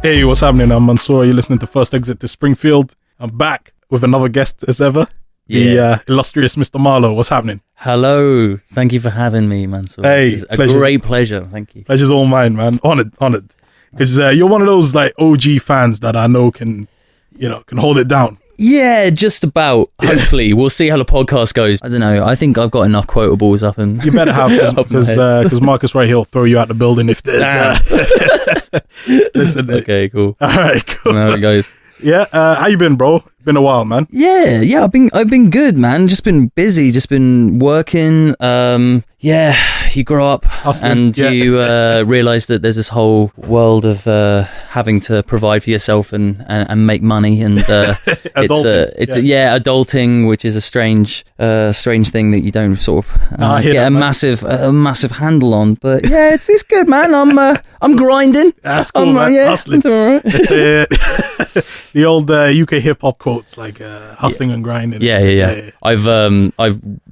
Hey, what's happening? I'm Mansoor. You're listening to First Exit to Springfield. I'm back with another guest as ever. The illustrious Mr. Marlo. What's happening? Hello. Thank you for having me, Mansoor. Hey, it's a great pleasure. Thank you. Pleasure's all mine, man. Honored. Because you're one of those like OG fans that I know can hold it down. Yeah, just about. Hopefully. We'll see how the podcast goes. I don't know. I think I've got enough quotables up and... You better have, because Marcus right here will throw you out the building if there's... Listen. Okay, cool. All right, cool. How it goes. Yeah, how you been, bro? Been a while, man. Yeah, I've been good, man. Just been busy, just been working. You grow up and you realise that there's this whole world of having to provide for yourself and make money, and adulting, which is a strange thing that you don't sort of get a massive handle on. But yeah, it's good, man. I'm grinding. That's cool, man. Yeah, hustling. All right. The old UK hip hop quotes like hustling and grinding. Yeah. I've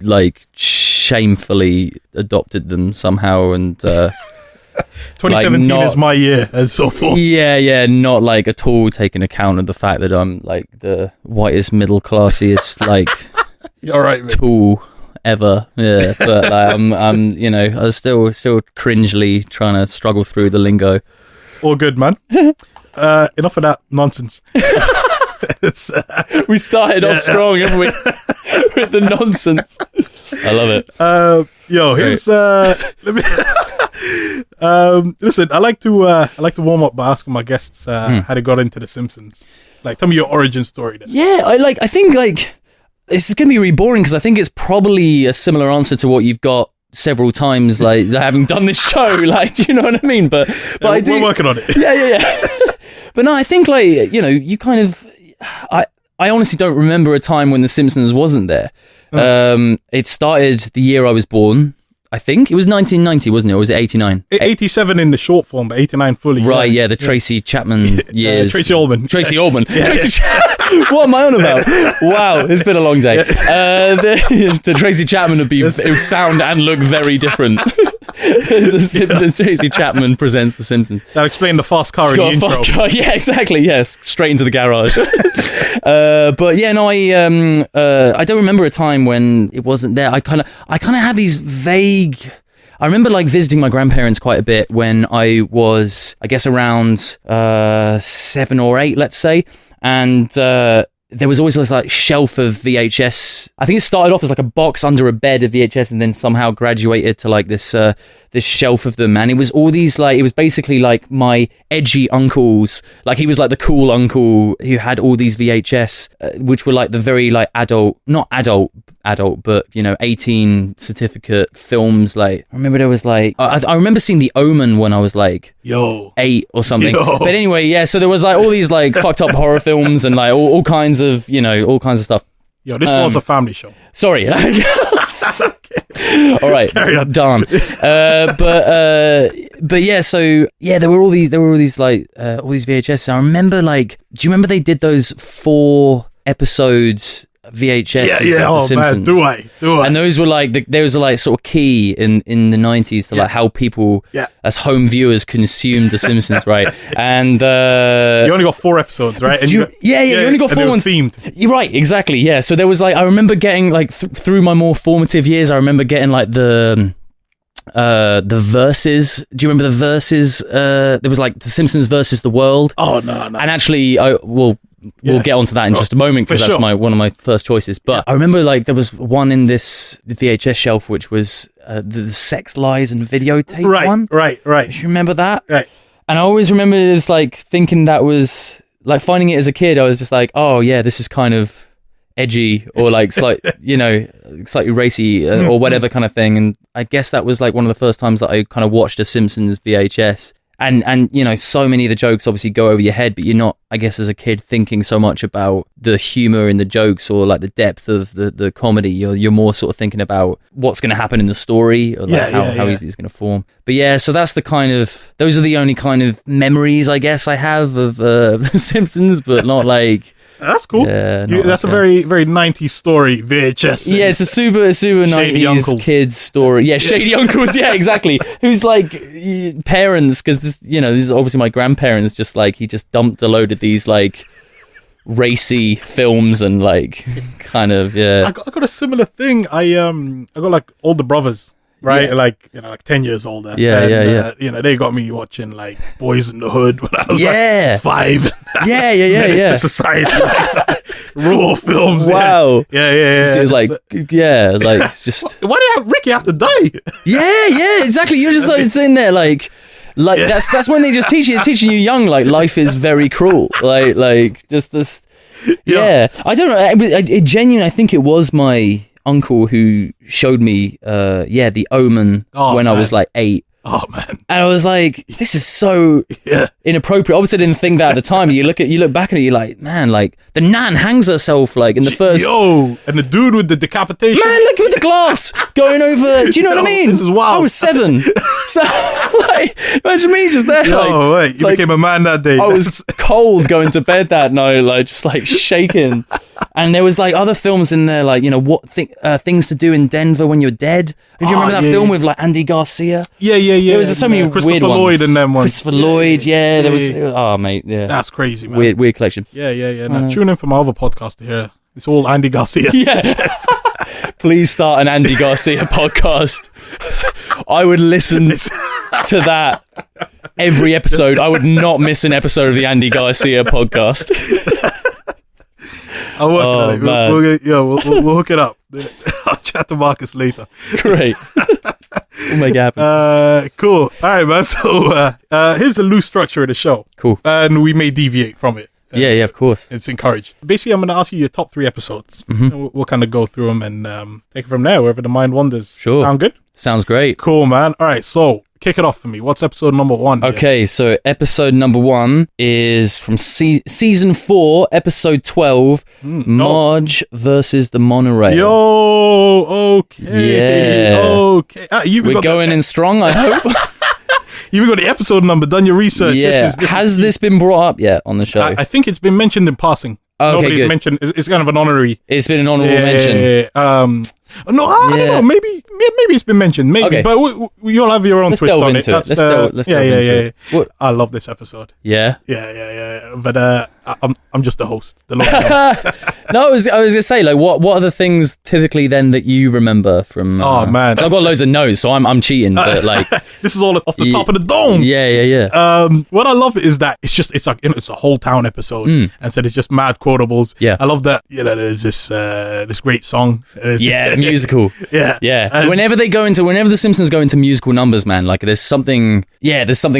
like shamefully adopted them somehow, and 2017 is my year and so forth. Yeah, not like at all taking account of the fact that I'm like the whitest, middle classiest like all right, tool ever. Yeah, but like, I'm I was still cringely trying to struggle through the lingo. All good, man. Enough of that nonsense. We started off strong, haven't we? With the nonsense. I love it. Here's let me listen, I like to warm up by asking my guests how they got into The Simpsons. Like, tell me your origin story then. Yeah, I think this is gonna be really boring because I think it's probably a similar answer to what you've got several times, like having done this show. Like, do you know what I mean? But I do. We're working on it. Yeah. But no, I think you kind of. I honestly don't remember a time when The Simpsons wasn't there. It started the year I was born. I think it was 1990, wasn't it? Or was it 89? 87 in the short form, but 89 fully. Right, yeah, the Tracy Chapman years. Tracy Ullman. Yeah. What am I on about? Wow, it's been a long day. The Tracy Chapman it would sound and look very different. The Tracy Chapman presents The Simpsons. That explained the fast car in the intro. Fast car. Yeah, exactly. Yes, straight into the garage. But yeah, no, I don't remember a time when it wasn't there. I kind of had these vague. I remember like visiting my grandparents quite a bit when I was, I guess, around 7 or 8, let's say, and there was always this like shelf of VHS. I think it started off as like a box under a bed of VHS, and then somehow graduated to like this shelf of them. And it was all these like, it was basically like my edgy uncles. Like, he was like the cool uncle who had all these VHS, which were like the very like not adult, but 18 certificate films. Like, I remember there was like, I remember seeing The Omen when I was like 8 or something. But anyway, yeah. So there was like all these like fucked up horror films and like all kinds of stuff. Yo, this was a family show. Sorry. All right, done. But yeah, so yeah, there were all these like all these VHS. I remember like, do you remember they did those 4 episodes VHS of The Simpsons? Man, do I? And those were like those are like sort of key in the 90s to like how people as home viewers consumed The Simpsons, right? And you only got 4 episodes, right? And you only got 4 ones themed. You're right, exactly. Yeah, so there was like, I remember getting like through my more formative years, I remember getting like the verses. Do you remember the verses? There was like The Simpsons versus the World. Oh no. And actually, we'll get onto that in just a moment, because that's one of my first choices. But I remember like there was one in this VHS shelf which was the Sex, Lies and Videotape one. Right. Do you remember that? Right. And I always remember it as like thinking that was like, finding it as a kid, I was just like, oh yeah, this is kind of edgy or like slightly racy or whatever kind of thing. And I guess that was like one of the first times that I kind of watched a Simpsons VHS. And so many of the jokes obviously go over your head, but you're not, I guess, as a kid thinking so much about the humor in the jokes or like the depth of the comedy. You're more sort of thinking about what's going to happen in the story or like how easy it's going to form. But yeah, so that's those are the only kind of memories I guess I have of The Simpsons, but not like That's cool. Yeah, that's a very, very 90s story, VHS. Yeah, it's a super 90s kids story. Yeah, shady uncles. Yeah, exactly. Who's like parents, because this is obviously my grandparents. Just like he just dumped a load of these like racy films and like kind of I got a similar thing. I got like older brothers. Right, Yeah. like 10 years older. Yeah. They got me watching like Boys in the Hood when I was Yeah. like 5. Yeah. The Society, raw films. Wow. Yeah. So it was like it's just Why did Ricky have to die? yeah, exactly. You're just like sitting there like that's when they just teaching you young like life is very cruel. Like just this. Yeah. I don't know. It genuinely, I think it was my uncle who showed me The Omen when I was like 8. Oh man. And I was like, this is so inappropriate. Obviously I didn't think that at the time. You look back at it, you're like, man, like the nan hangs herself like in the first and the dude with the decapitation. Man, look with the glass going over. Do you know what I mean? This is wild. I was 7. So like imagine me just there. Wait, you became a man that day. I was cold going to bed that night, like just like shaking. And there was like other films in there, like things to do in Denver when you're dead. If you remember that film with like Andy Garcia, yeah. There was so many Christopher weird Lloyd ones. and them ones. Christopher Lloyd, there was. Oh mate, yeah, that's crazy, man. Weird collection. Yeah. Now tune in for my other podcast to hear. It's all Andy Garcia. Yeah. Please start an Andy Garcia podcast. I would listen to that every episode. I would not miss an episode of the Andy Garcia podcast. I'll work on it. We'll hook it up. I'll chat to Marcus later. Great. We'll make it happen. Cool. All right, man. So here's the loose structure of the show. Cool. And we may deviate from it. Yeah, of course. It's encouraged. Basically, I'm going to ask you your top 3 episodes. Mm-hmm. And we'll kind of go through them and take it from there, wherever the mind wanders. Sure. Sound good? Sounds great. Cool, man. All right, so kick it off for me. What's episode number 1? Here? Okay, so episode number 1 is from season 4, episode 12, Marge versus the Monorail. Yo, okay. Yeah. Okay. We're going in strong, I hope. You've got the episode number, done your research. Yeah. Has this been brought up yet on the show? I think it's been mentioned in passing. Okay, Nobody's good. mentioned. It's kind of an honorary. It's been an honorable mention. No, I don't know. Maybe it's been mentioned. Maybe, Okay. but you'll have your own Let's twist delve on into it. it. Let's delve into it. What- I love this episode. Yeah. Yeah. But I'm just the host. The local host. No, I was gonna say, like, what are the things typically then that you remember from? Oh, man. so I've got loads of notes, so I'm cheating, but like, This is all off the top of the dome. yeah. What I love is that it's like it's a whole town episode, and so it's just mad quotables. Yeah. I love that. There's this great song. Yeah, the musical. Yeah. And whenever the Simpsons go into musical numbers, man, like there's something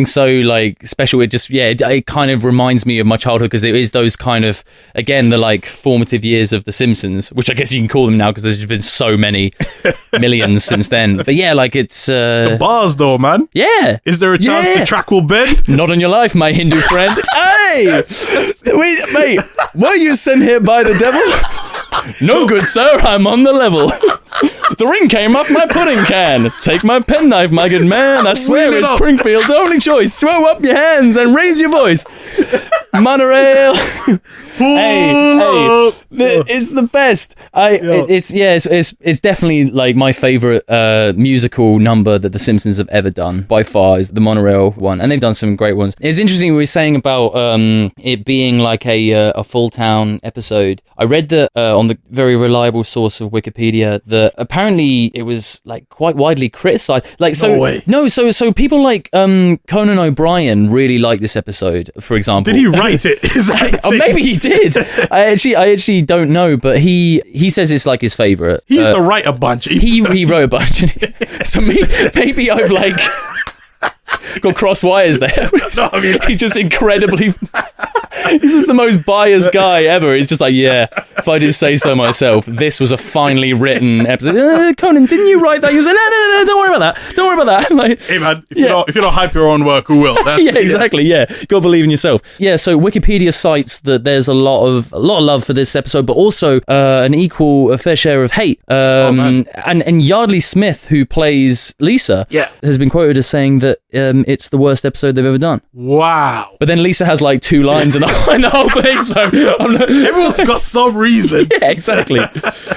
so like special. It just, it kind of reminds me of my childhood because it is those kind of, again, the like formative years of the Simpsons, which I guess you can call them now because there's just been so many millions since then. But yeah, like it's the bars though, man. Yeah. Is there a chance the track will bend? Not on your life, my Hindu friend. Hey! Wait, mate, were you sent here by the devil? No, good sir, I'm on the level. The ring came off my pudding can. Take my penknife, my good man. I swear Wheel it it's up. Springfield's only choice. Throw up your hands and raise your voice. Monorail. Hey, it's the best. It's definitely like my favorite musical number that the Simpsons have ever done by far is the Monorail one, and they've done some great ones. It's interesting we were saying about it being like a full town episode. I read that on the very reliable source of Wikipedia that apparently it was like quite widely criticized. Like so, No way. no, so people like Conan O'Brien really like this episode, for example. Did he write it? Is that Oh, maybe he did. I actually don't know, but he says it's like his favorite. He used to write a bunch. He wrote a bunch. So maybe I've like got cross wires there. No, I mean, He's just incredibly. He's just the most biased guy ever. He's just like, yeah, if I did say so myself, this was a finely written episode. Conan, didn't you write that? He was like, no, don't worry about that. Don't worry about that. Like, hey man, if you don't hype your own work, who will? That's, yeah, exactly. Yeah, gotta believe in yourself. Yeah, so Wikipedia cites that there's a lot of love for this episode, but also a fair share of hate. And Yardley Smith, who plays Lisa, has been quoted as saying that it's the worst episode they've ever done. Wow. But then Lisa has like 2 lines in the in the whole thing, so Everyone's got some reason. Yeah, exactly.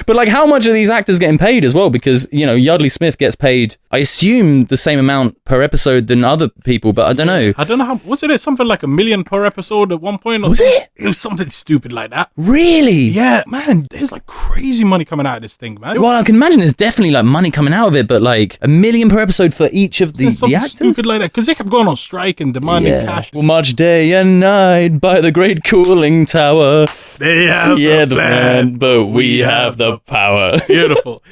But like, how much are these actors getting paid as well? Because, you know, Yardley Smith gets paid, I assume, the same amount per episode than other people, but I don't know. I don't know how, was it something like $1 million per episode at one point? Or Was something? it? It was something stupid like that. Really? Yeah, man, there's like crazy money coming out of this thing, man. Well, I can imagine there's definitely like money coming out of it, but like $1 million per episode for each of the actors? Stupid like that, because they kept going on strike and demanding cash. We'll march day and night by the great cooling tower. They have the plan, but we have the power. Beautiful.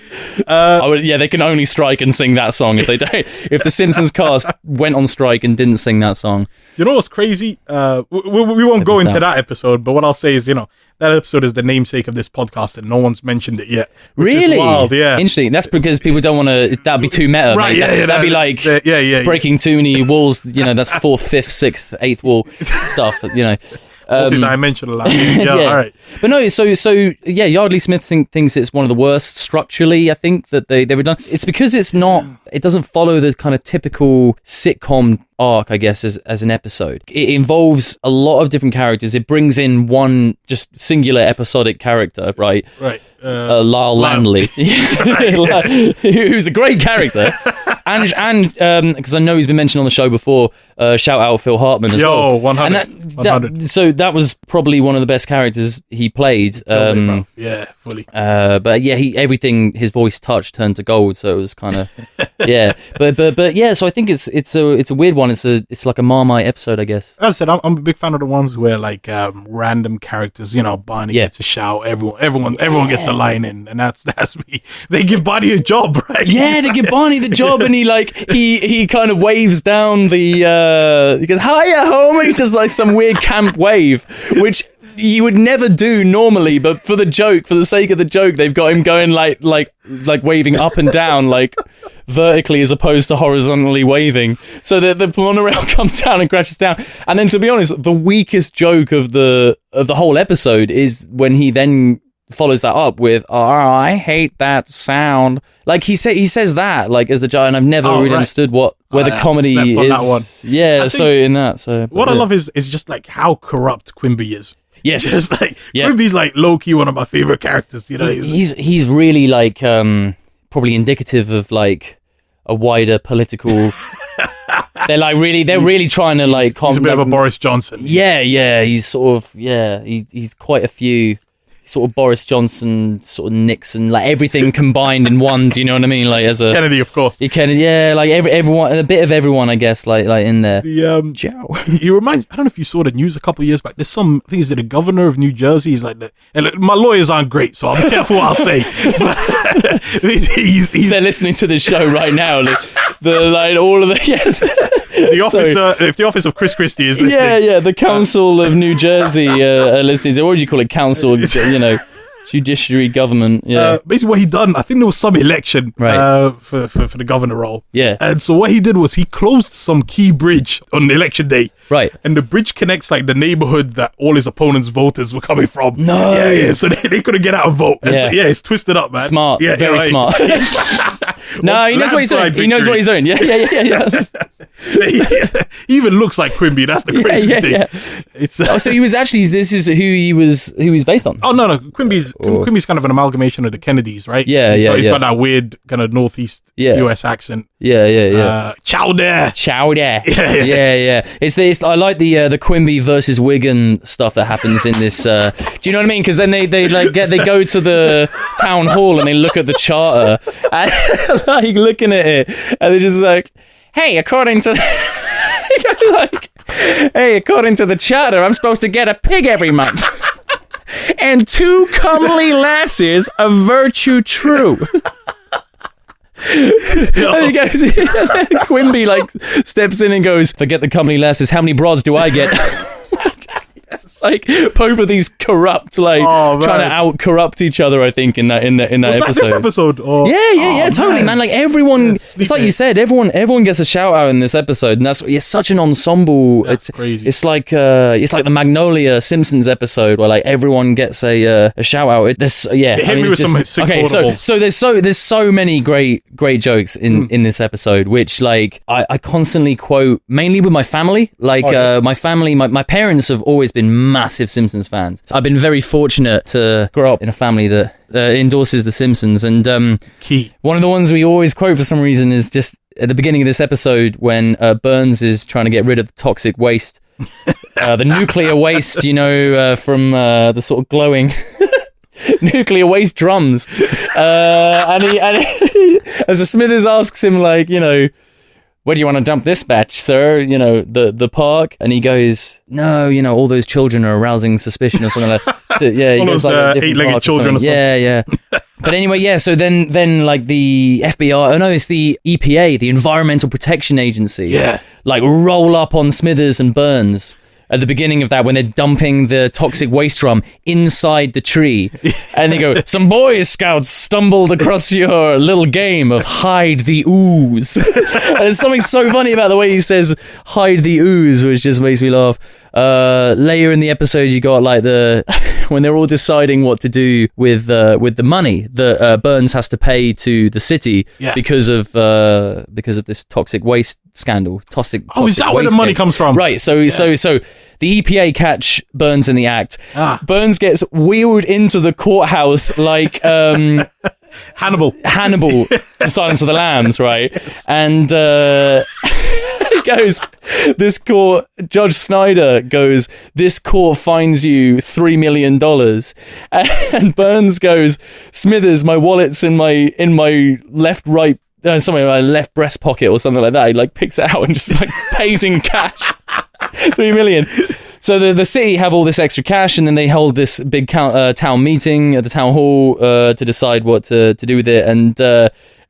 They can only strike and sing that song if they don't. If the Simpsons cast went on strike and didn't sing that song. You know what's crazy? We won't go into that episode, but what I'll say is, you know, that episode is the namesake of this podcast and no one's mentioned it yet. Really? Is wild, yeah. Interesting. That's because people don't want to, that'd be too meta. Right, that'd be like breaking too many walls, you know, that's 4th, 5th, 6th, 8th wall stuff, you know. Multi-dimensional. All right. But no, so Yardley Smith thinks it's one of the worst structurally, I think, that they've ever done. It's because it doesn't follow the kind of typical sitcom arc, I guess, as an episode. It involves a lot of different characters. It brings in one just singular episodic character, right? Right. Lyle Landley, who's a great character. And because I know he's been mentioned on the show before, shout out Phil Hartman as well. 100. So that was probably one of the best characters he played. Yeah, fully. But yeah, his voice touch turned to gold, so it was kind of But yeah, so I think it's a weird one. It's like a Marmite episode, I guess. As I said, I'm a big fan of the ones where like random characters, you know, Barney gets a shout, everyone gets a line in, and that's me. They give Barney a job, right? Yeah, they give Barney the job, and he kind of waves down he goes, hiya, homie, just like some weird camp wave, which you would never do normally, but for the sake of the joke, they've got him going like waving up and down, like vertically as opposed to horizontally waving. So the monorail comes down and crashes down. And then, to be honest, the weakest joke of the whole episode is when he then follows that up with, I hate that sound. Like he says that like as the joke, and I've never really understood where the comedy is. That one. Yeah, so in that. So what I love is just like how corrupt Quimby is. Yes, just like Quimby's like low key one of my favorite characters. You know, he's really like probably indicative of like a wider political. They're really trying to like. He's a bit of a Boris Johnson. Yeah. He's sort of he's quite a few. Sort of Boris Johnson, sort of Nixon, like everything combined in one. Do you know what I mean? Like as a Kennedy, of course. Kennedy, like everyone, a bit of everyone, I guess. Like in there. He reminds. I don't know if you saw the news a couple of years back. There's some things that the governor of New Jersey. He's like, and look, my lawyers aren't great, so I'll be careful what I'll say. But they're listening to this show right now. All of the if the office of Chris Christie is listening. The Council of New Jersey are listening. So what do you call it? Council, you know, judiciary, government. Yeah. Basically, what he done, I think there was some election for the governor role. Yeah. And so what he did was he closed some key bridge on the election day. Right. And the bridge connects like the neighborhood that all his opponents' voters were coming from. No. Yeah. So they couldn't get out and vote. And so, it's twisted up, man. Smart. Yeah, very smart. No, he knows what he's doing. He knows what he's doing. Yeah. He even looks like Quimby. That's the crazy thing. Yeah. It's so he was actually. This is who he's based on. Oh no, Quimby's kind of an amalgamation of the Kennedys, right? He's got that weird kind of northeast US accent. Chowder. Yeah. It's I like the Quimby versus Wigan stuff that happens in this. Do you know what I mean? Because then they go to the town hall and they look at the charter and like looking at it and they're just like, hey, according to the charter, I'm supposed to get a pig every month. And 2 comely lasses of virtue true. And he goes, Quimby like steps in and goes, forget the comely lasses, how many broads do I get? Like both of these corrupt, like trying to out corrupt each other. I think in that episode. This episode? Or... Yeah, totally, man. Like everyone, it's like you said, everyone gets a shout out in this episode, and it's such an ensemble. That's crazy. It's like the Magnolia Simpsons episode where like everyone gets a shout out. Hit me with some sick quotables. So there's so many great jokes in this episode, which like I constantly quote mainly with my family. Like my family, my parents have always been been massive Simpsons fans. I've been very fortunate to grow up in a family that endorses The Simpsons. And one of the ones we always quote for some reason is just at the beginning of this episode when Burns is trying to get rid of the toxic waste. The nuclear waste, from the sort of glowing... nuclear waste drums. And as Smithers asks him, like, where do you want to dump this batch, sir? The park. And he goes, no, all those children are arousing suspicion or something like that. Yeah, all those eight-legged children or something. Yeah. But anyway, yeah, so then like the FBI, it's the EPA, the Environmental Protection Agency. Yeah. Like roll up on Smithers and Burns at the beginning of that when they're dumping the toxic waste drum inside the tree. And they go, some Boy Scouts stumbled across your little game of hide the ooze. And there's something so funny about the way he says hide the ooze, which just makes me laugh. Later in the episode, you got like when they're all deciding what to do with the money that Burns has to pay to the city because of this toxic waste scandal. Toxic is that where the money comes from? Right. So the EPA catch Burns in the act. Burns gets wheeled into the courthouse like Hannibal from Silence of the Lambs, right? And goes, this court, Judge Snyder goes, this court fines you $3 million. And Burns goes, Smithers, my wallet's in my left left breast pocket or something like that. He like picks it out and just like pays in cash. $3 million. So the city have all this extra cash, and then they hold this big town meeting at the town hall to decide what to do with it.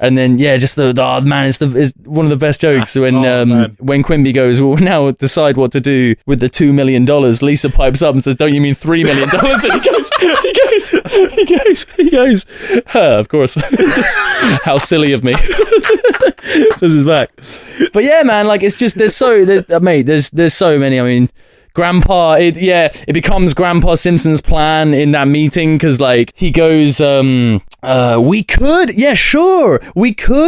And then just the man is one of the best jokes when Quimby goes, well, now decide what to do with the $2 million. Lisa pipes up and says, don't you mean $3 million? And he goes, of course. Just, how silly of me. Says his back. But yeah, man, like it's just there's so many. I mean, Grandpa, it becomes Grandpa Simpson's plan in that meeting because, like, he goes, we could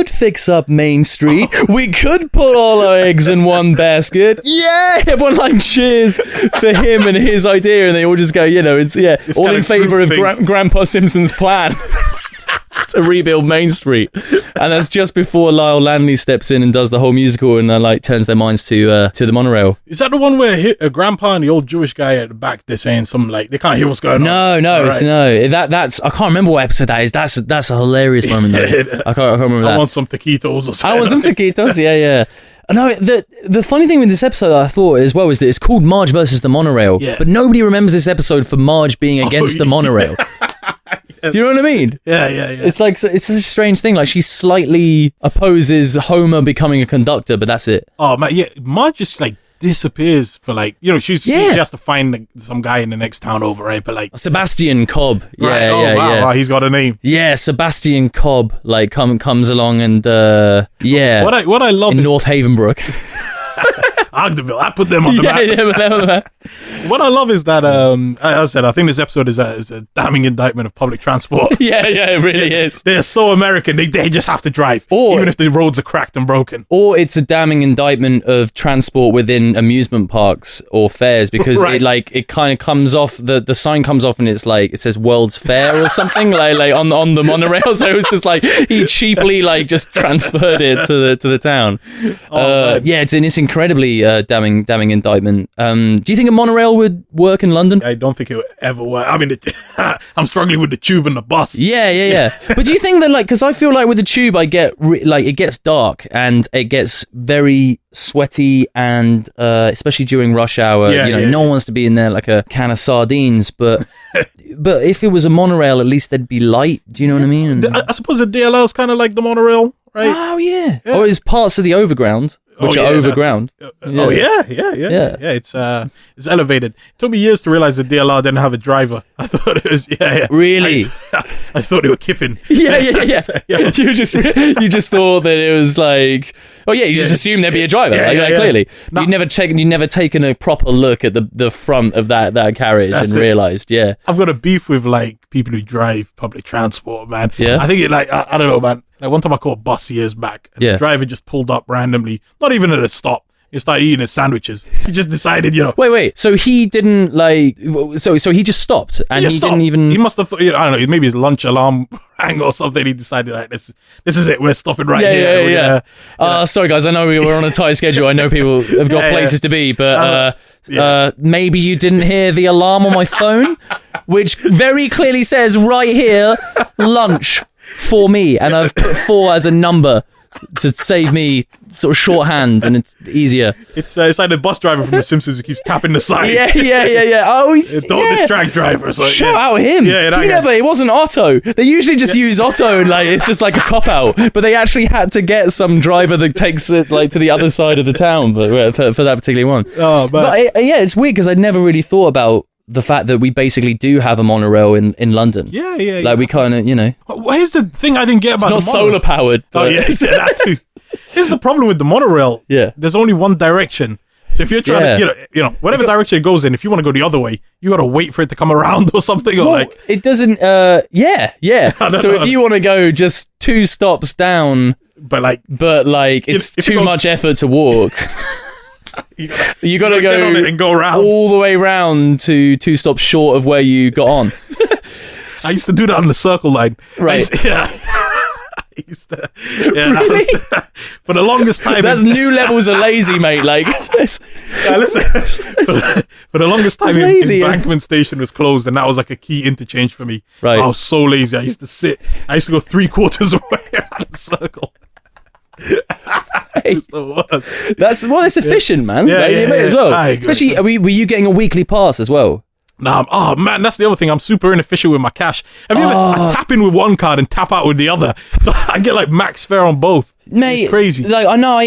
fix up Main Street. We could put all our eggs in one basket. Yeah, everyone like cheers for him and his idea, and they all just go, it's all in favor of Grandpa Simpson's plan. To rebuild Main Street. And that's just before Lyle Landry steps in and does the whole musical and turns their minds to the monorail. Is that the one where a grandpa and the old Jewish guy at the back, they're saying something like they can't hear what's going on? No, that's I can't remember what episode that is. That's a hilarious moment though. I can't remember that. I want some taquitos or something. I want some taquitos, yeah. No, the funny thing with this episode I thought as well is that it's called Marge versus the Monorail, but nobody remembers this episode for Marge being against the monorail. Do you know what I mean? Yeah. It's like, it's such a strange thing. Like, she slightly opposes Homer becoming a conductor, but that's it. Oh, man, yeah. Marge just, like, disappears for, like, she has to find some guy in the next town over, right? But, like... Sebastian Cobb. Yeah, right. Wow, he's got a name. Yeah, Sebastian Cobb, like, comes along and, What I love in North Havenbrook. Ogdenville. I put them on the map. What I love is that, as I said, I think this episode is a damning indictment of public transport. Yeah, it really is. They're so American. They just have to drive, even if the roads are cracked and broken. Or it's a damning indictment of transport within amusement parks or fairs because it kind of comes off, the sign comes off and it's like, it says World's Fair or something like on the monorail. So it was just like, he cheaply like just transferred it to the town. It's incredibly damning indictment. Do you think a monorail would work in London? I don't think it would ever work. I mean, I'm struggling with the tube and the bus. Yeah. But do you think that, like, because I feel like with the tube, I get it gets dark and it gets very sweaty, and especially during rush hour, no one wants to be in there like a can of sardines. But if it was a monorail, at least there'd be light. Do you know what I mean? I suppose the DLR is kind of like the monorail, right? Oh yeah. Or is parts of the overground. Which are overground. It's elevated. It took me years to realize the DLR didn't have a driver. I thought it was Really? I thought they were kipping. Yeah. You just thought that it was like, you just assumed there'd be a driver. Clearly, no. You'd never taken a proper look at the front of that carriage and realized. Yeah, I've got a beef with like people who drive public transport, man. Yeah, I think I don't know, man. Like one time I caught a bus years back, and the driver just pulled up randomly, not even at a stop. He started eating his sandwiches. He just decided, Wait. So he didn't like. So he just stopped, and he didn't even. He must have. I don't know. Maybe his lunch alarm rang or something. He decided, right, this is it. We're stopping right here. Yeah. Sorry guys. I know we were on a tight schedule. I know people have got places to be, but maybe you didn't hear the alarm on my phone, which very clearly says right here, lunch for me, and I've put 4 as a number to save me sort of shorthand, and it's easier. It's like the bus driver from The Simpsons who keeps tapping the sign. Yeah. Oh, don't distract drivers. Like, shout out him. It wasn't Otto. They usually just use Otto, and like it's just like a cop out. But they actually had to get some driver that takes it like to the other side of the town, but for that particular one. Oh, but it's weird because I'd never really thought about the fact that we basically do have a monorail in London. Yeah. Like we kind of, Here's the thing I didn't get about it's not solar powered. Oh, yeah, that too. Here's the problem with the monorail. Yeah. There's only one direction. So if you're trying to, whatever direction it goes in, if you want to go the other way, you got to wait for it to come around or something. It doesn't, yeah. So if you want to go just 2 stops down, but it's too much effort to walk. You got to go and go around all the way around to 2 stops short of where you got on. I used to do that on the Circle Line. Right. I used to, really? For the longest time. That's new levels of lazy, mate. Like, listen. For the longest time, Embankment Station was closed, and that was like a key interchange for me. Right. I was so lazy. I used to go 3/4 away around the circle. It's efficient, man. Yeah, as well. Especially, were you getting a weekly pass as well? Nah, man, that's the other thing. I'm super inefficient with my cash. I tap in with one card and tap out with the other, so I get like max fare on both. Mate, it's crazy. Like I know,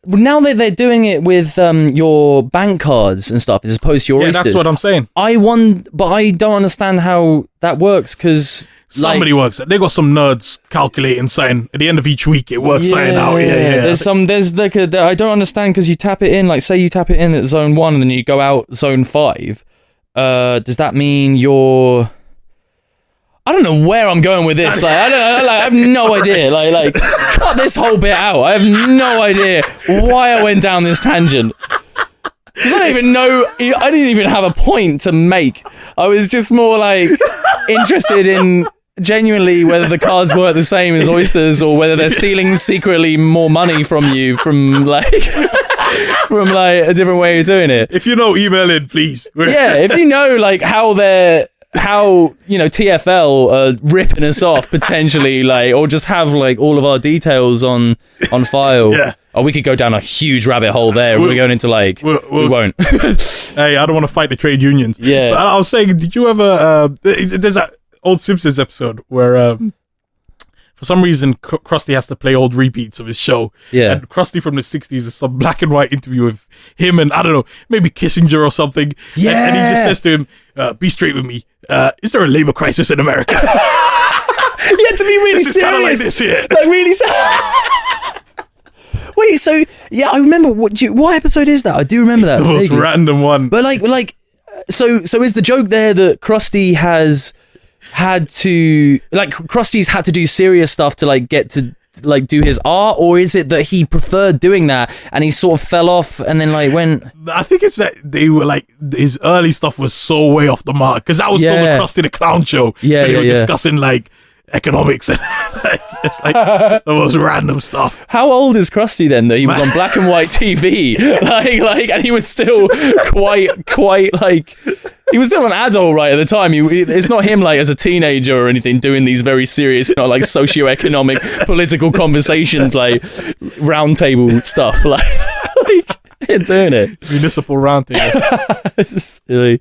now that they're doing it with your bank cards and stuff as opposed to your Oysters. Yeah, that's what I'm saying. But I don't understand how that works because. Somebody works it. They got some nerds calculating saying at the end of each week it works saying out. Yeah. There's like I don't understand because you tap it in, like say you tap it in at zone 1 and then you go out zone 5. Does that mean you're? I don't know where I'm going with this. Like I have no idea. Like cut this whole bit out. I have no idea why I went down this tangent. I don't even know. I didn't even have a point to make. I was just more like interested in genuinely whether the cards work the same as Oysters or whether they're stealing secretly more money from you from like a different way of doing it. If you know, email in, please. Yeah, if you know like how TFL are ripping us off potentially, like, or just have like all of our details on file. Yeah. Oh, we could go down a huge rabbit hole there. We're going into like we won't. Hey, I don't want to fight the trade unions. Yeah. But I was saying, did you ever? There's that old Simpsons episode where for some reason Krusty has to play old repeats of his show. Yeah. And Krusty from the 60s is some black and white interview with him and I don't know, maybe Kissinger or something. Yeah. And he just says to him, "Be straight with me. Is there a labor crisis in America?" You had to be really serious. Kind of like this here. Like really Wait, so yeah, I remember what episode is that? I do remember that. The most random one. But so is the joke there that Krusty has had to Krusty's had to do serious stuff to like get to like do his art, or is it that he preferred doing that and he sort of fell off and then like went? I think it's that they were like his early stuff was so way off the mark because that was still the Krusty the Clown show. Yeah, they were discussing like economics and it's like the most random stuff. How old is Krusty then that he was on black and white TV? like and he was still quite like he was still an adult right at the time. It's not him like as a teenager or anything doing these very serious like socioeconomic political conversations like round table stuff like doing it. Municipal round table. Silly.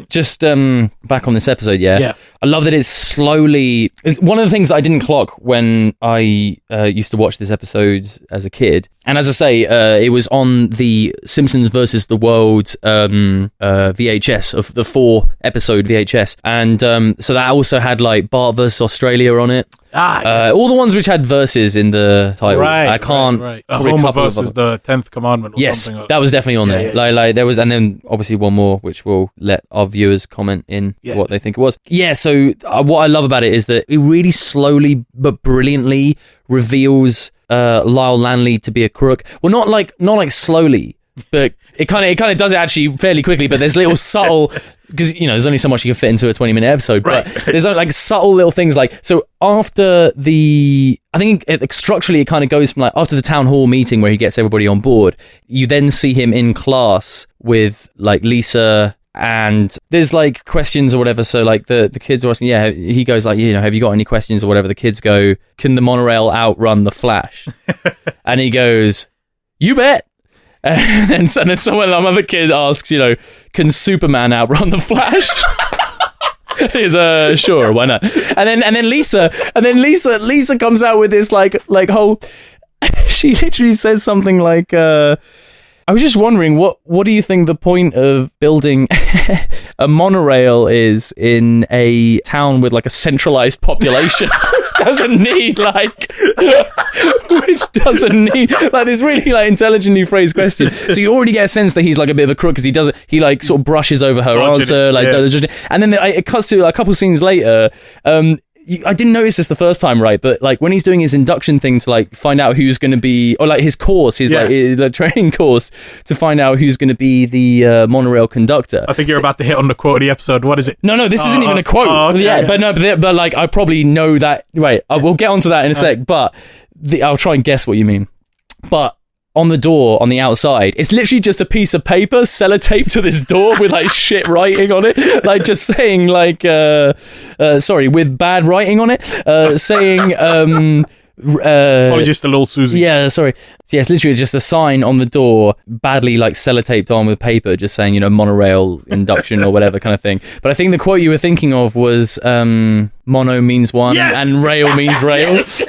Just back on this episode, yeah. I love that it's slowly. It's one of the things that I didn't clock when I used to watch this episode as a kid. And as I say, it was on the Simpsons versus the World VHS of the 4-episode VHS, and so that also had like Bart versus Australia on it. Yes. All the ones which had verses in the title. Right, I can't. Right. Homer versus the 10th Commandment. Or something like that was definitely on there. Yeah. Like there was, and then obviously one more which we'll let our viewers comment in what they think it was. Yeah. So what I love about it is that it really slowly but brilliantly reveals Lyle Lanley to be a crook. Well, not like slowly, but it kind of does it actually fairly quickly. But there's little subtle, because there's only so much you can fit into a 20-minute episode. But there's like subtle little things like, so after I think structurally it kind of goes from like after the town hall meeting where he gets everybody on board, you then see him in class with like Lisa. And there's like questions or whatever, so like the kids are asking, he goes like, have you got any questions or whatever? The kids go, can the monorail outrun the Flash? And he goes, you bet. And then another kid asks, can Superman outrun the Flash? He's sure, why not? And then Lisa comes out with this like whole, she literally says something like, I was just wondering, what do you think the point of building a monorail is in a town with like a centralized population, which doesn't need like this really like intelligently phrased question. So you already get a sense that he's like a bit of a crook because he like sort of brushes over her answer, and then it cuts to a couple scenes later. I didn't notice this the first time, right? But like when he's doing his induction thing to like find out who's going to be, or like his course, the training course to find out who's going to be the monorail conductor. I think you're about to hit on the quote of the episode. What is it? No, this isn't even a quote. Okay. But like I probably know that. Right, we'll get onto that in a sec. But I'll try and guess what you mean. But on the door on the outside, it's literally just a piece of paper sellotaped to this door with like shit writing on it, like just saying like with bad writing on it, saying just a little Susie. Yeah, sorry. So yeah, it's literally just a sign on the door, badly like sellotaped on with paper, just saying monorail induction or whatever kind of thing. But I think the quote you were thinking of was mono means one and rail means rails.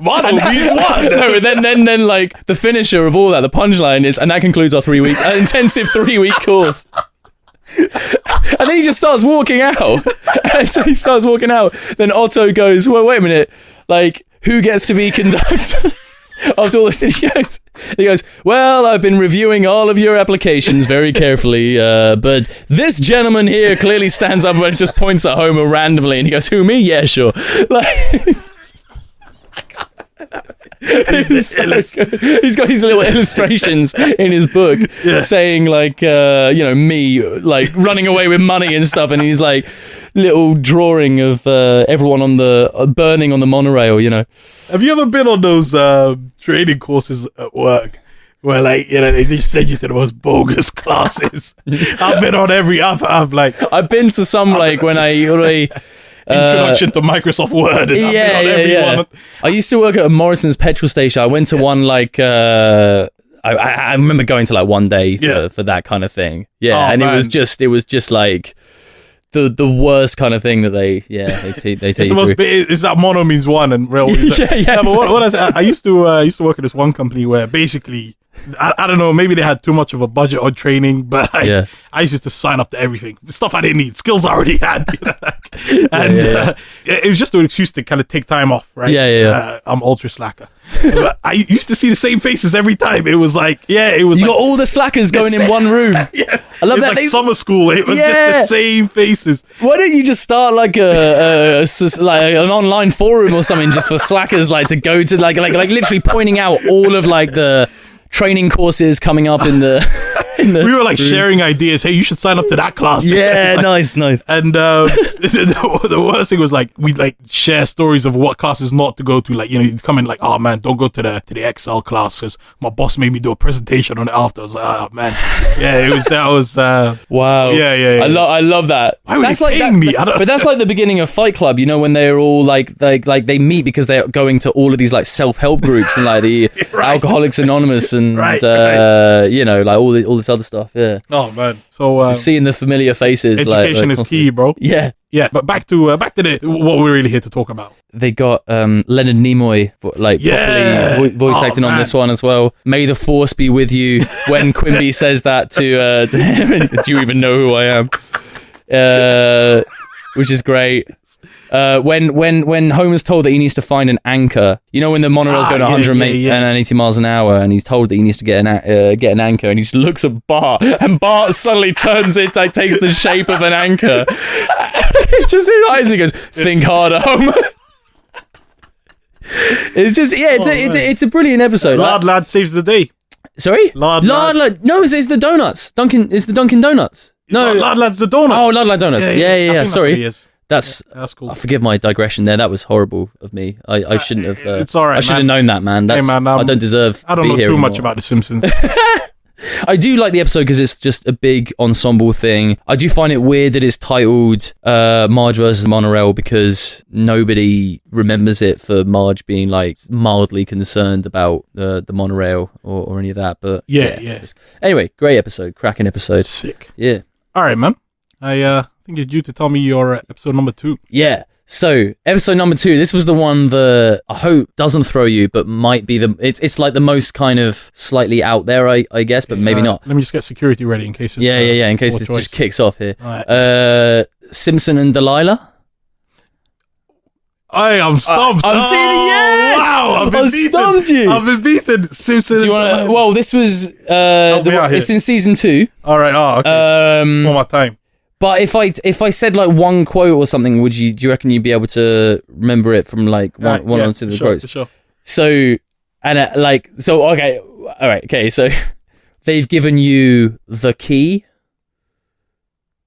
Mono means one. No, then like the finisher of all that, the punchline is, and that concludes our intensive 3-week course. And then he just starts walking out. And so he starts walking out. Then Otto goes, well, wait a minute, like who gets to be conductor? After all this, and he goes, well, I've been reviewing all of your applications very carefully, but this gentleman here clearly stands up and just points at Homer randomly, and he goes, who, me? Yeah, sure. Like, he's got his little illustrations in his book saying like me like running away with money and stuff, and he's like little drawing of everyone on the burning on the monorail. Have you ever been on those training courses at work where like they just send you to the most bogus classes? I've been on every I've been to some like when I introduction to Microsoft Word. And yeah. I used to work at a Morrison's petrol station. I went to one like I remember going to like one day for that kind of thing. Yeah, and man. it was just like the worst kind of thing that they take you through. Is that mono means one and rail? Yeah. But I used to work at this one company where basically I don't know, maybe they had too much of a budget on training, but I used to sign up to everything, stuff I didn't need, skills I already had, it was just an excuse to kind of take time off, right? I'm ultra slacker. But I used to see the same faces every time. It was like, you got all the slackers going in one room. Yes, I love that. Like summer school. It was just the same faces. Why don't you just start like an online forum or something just for slackers, like to go to like literally pointing out all of like the training courses coming up in the we were like sharing ideas. Hey, you should sign up to that class. Yeah, nice. And the worst thing was like we like share stories of what classes not to go to. Like you'd come in like, oh man, don't go to the Excel class because my boss made me do a presentation on it after. I was like, oh man, that was wow. Yeah. I love that. Why were they paying me? But that's like the beginning of Fight Club. When they're all like they meet because they're going to all of these like self-help groups and like the Alcoholics Anonymous and like all this other stuff. Yeah. Oh man. So seeing the familiar faces. Education is key, bro. Yeah. Yeah. But back to what we're really here to talk about. They got Leonard Nimoy properly voice acting on this one as well. May the force be with you. When Quimby says that to him, do you even know who I am? Which is great. When Homer's told that he needs to find an anchor, when the monorail's going 180 miles an hour, and he's told that he needs to get an anchor, and he just looks at Bart, and Bart suddenly turns it, like takes the shape of an anchor. It's just his eyes. He goes, "Think harder, Homer." It's just it's a brilliant episode. Lard saves the day. Sorry, Lard. No, it's the donuts. It's the Dunkin' Donuts. No, Lad's the donut. Oh, Lard donuts. Yeah. Sorry. That's cool. I forgive my digression there. That was horrible of me. I shouldn't have. It's all right. I should have known that, man. I don't deserve. I don't know too much about The Simpsons. I do like the episode because it's just a big ensemble thing. I do find it weird that it's titled Marge versus Monorail because nobody remembers it for Marge being like mildly concerned about the monorail or any of that. But yeah. Anyway, great episode, cracking episode. Sick. Yeah. All right, man. I think it's due to tell me your episode number 2. Yeah. So, episode number 2, this was the one that I hope doesn't throw you, but might be it's like the most kind of slightly out there, I guess, but maybe not. Let me just get security ready in case it's... Yeah, in case this just kicks off here. Right. Simpson and Delilah. I am stumped. I'm seeing yes! Wow, I've been beaten. Stumped you. I've been beaten. Simpson. Do you want to... Well, this was... it's in season 2. All right, okay. One more time. But if I said like one quote or something, do you reckon you'd be able to remember it from like one or two of the quotes? Sure. So okay, all right, okay. So they've given you the key.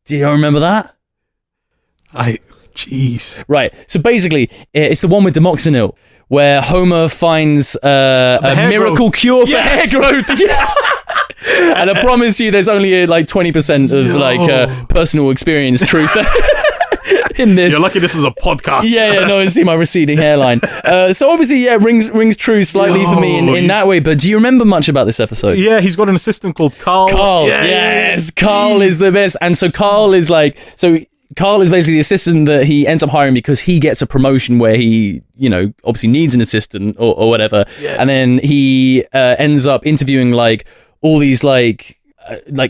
Do you remember that? Jeez. Right. So basically, it's the one with Demoxenil where Homer finds a miracle cure for hair growth. And I promise you, there's only like 20% of personal experience truth in this. You're lucky this is a podcast. No, I see my receding hairline. So obviously, rings true slightly for me in that way. But do you remember much about this episode? Yeah, he's got an assistant called Carl. Yes, Carl is the best. And so Carl is Carl is basically the assistant that he ends up hiring because he gets a promotion where he, obviously needs an assistant or whatever. Yeah. And then he ends up interviewing all these like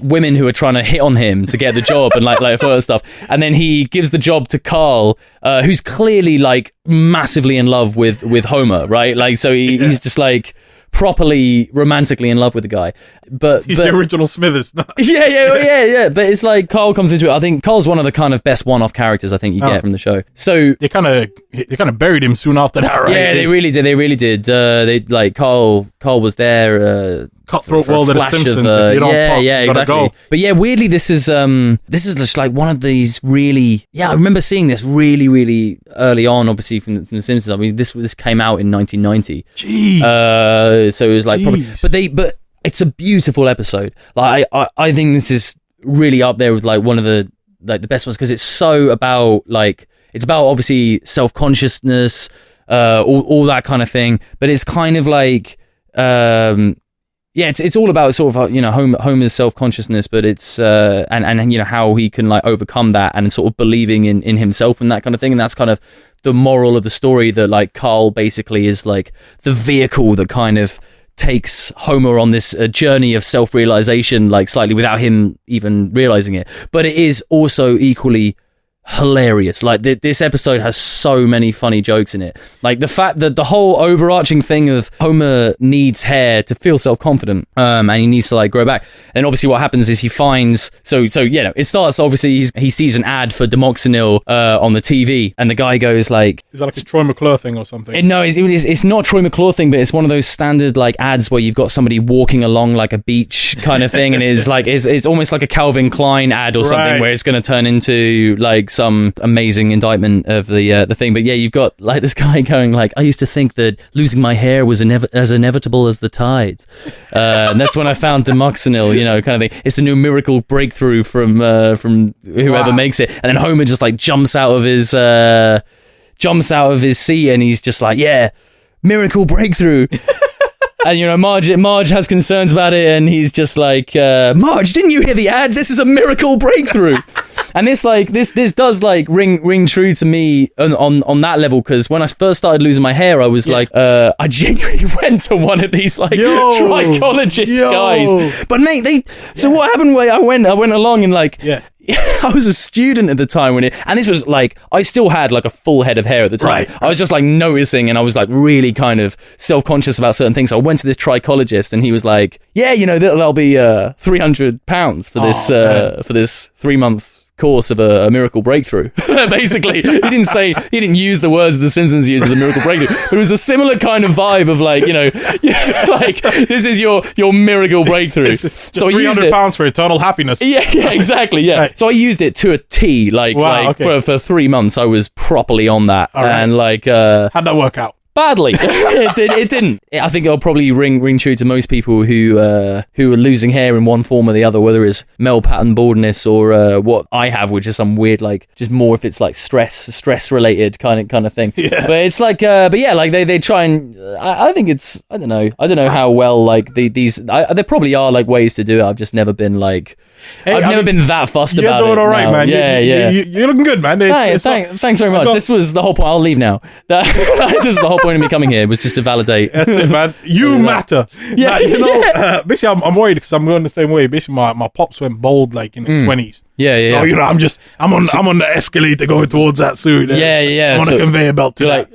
women who are trying to hit on him to get the job and like further stuff. And then he gives the job to Carl, who's clearly like massively in love with Homer, right? Like, so he's just like properly romantically in love with the guy. But he's the original Smithers. Yeah. But it's like Carl comes into it. I think Carl's one of the kind of best one-off characters I think you get from the show. So they kind of buried him soon after that, right? Yeah, they really did. They like Carl was there. Cutthroat world of The Simpsons. If you don't pop, exactly. Go. But yeah, weirdly, this is just like one of these really. Yeah, I remember seeing this really, really early on. Obviously from The Simpsons. I mean, this came out in 1990. Jeez. So it was like, probably, but it's a beautiful episode. Like I think this is really up there with like one of the best ones because it's so about it's about obviously self-consciousness, all that kind of thing. But it's kind of like. It's all about sort of Homer's self-consciousness, but it's and how he can like overcome that and sort of believing in himself and that kind of thing, and that's kind of the moral of the story that like Carl basically is like the vehicle that kind of takes Homer on this journey of self-realization, like slightly without him even realizing it. But it is also equally hilarious. Like this episode has so many funny jokes in it. Like the fact that the whole overarching thing of Homer needs hair to feel self-confident, and he needs to like grow back. And obviously what happens is he finds it starts obviously he sees an ad for Demoxenil on the TV, and the guy goes like, is that like a Troy McClure thing or something? No, it's not Troy McClure thing, but it's one of those standard like ads where you've got somebody walking along like a beach kind of thing, and it's like it's almost like a Calvin Klein ad or something where it's going to turn into like some amazing indictment of the thing. But yeah, you've got like this guy going like, I used to think that losing my hair was as inevitable as the tides, and that's when I found Demoxenil, kind of thing. It's the new miracle breakthrough from whoever makes it. And then Homer just like jumps out of his seat, and he's just like, yeah, miracle breakthrough. And Marge has concerns about it, and he's just like, Marge, didn't you hear the ad? This is a miracle breakthrough. And this does like ring true to me on that level, because when I first started losing my hair, I was like, I genuinely went to one of these like trichologist guys. But mate, so what happened? I went along and like. Yeah. I was a student at the time and this was like, I still had like a full head of hair at the time. Right. I was just like noticing, and I was like really kind of self-conscious about certain things. So I went to this trichologist, and he was like, yeah, that'll be £300 for this 3-month course of a miracle breakthrough. Basically, he didn't use the words the Simpsons use of the miracle breakthrough, but it was a similar kind of vibe of like, like this is your miracle breakthrough. So £300 for eternal happiness. Yeah, exactly. Yeah. Right. So I used it to a T. For 3 months, I was properly on that, and how'd that work out? Badly. It didn't. I think it'll probably ring true to most people who are losing hair in one form or the other, whether it's male pattern baldness or what I have, which is some weird, like, just more if it's like stress related kind of thing. Yeah. But it's like, they try and I think it's, I don't know how well like these there probably are like ways to do it. I've just never been like. I've never been that fussed about it. You're doing all right, man. Yeah. You're looking good, man. Thanks very much. This was the whole point. I'll leave now. This is the whole point of me coming here, was just to validate. That's it, man. You matter. Yeah. Basically, I'm worried because I'm going the same way. Basically, my pops went bald like in his 20s. Yeah. So I'm on the escalator going towards that soon. Yeah. I'm on a conveyor belt to that.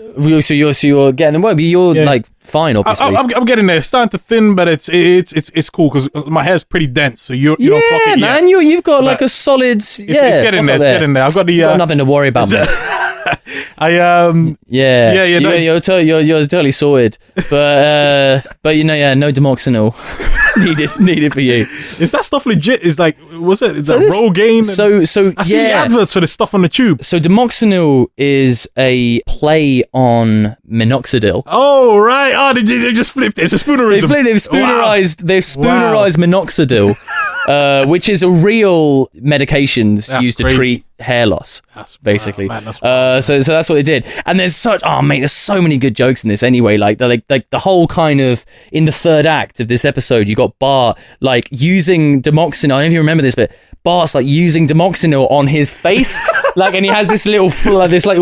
So you're getting them work, but you're like fine, obviously. I'm getting there. It's starting to thin, but it's cool because my hair's pretty dense. So you don't clock it yet. Man, you've got like a solid. It's getting there. It's getting there. I've got the. Got nothing to worry about, man. You're totally sorted, but no Demoxenil needed for you. Is that stuff legit? Is like, was it? Is that Rogaine? I see the adverts for the stuff on the tube. So Demoxenil is a play on minoxidil. Oh right! Oh, they just flipped it. It's a spoonerism. They've spoonerized minoxidil, which is a real medication used to treat hair loss, basically. Wow, man, so that's what they did. And there's there's so many good jokes in this anyway. Like the whole kind of, in the third act of this episode, you got Bart like using Demoxenil. I don't know if you remember this, but Bart's like using Demoxenil on his face. Like, and he has this little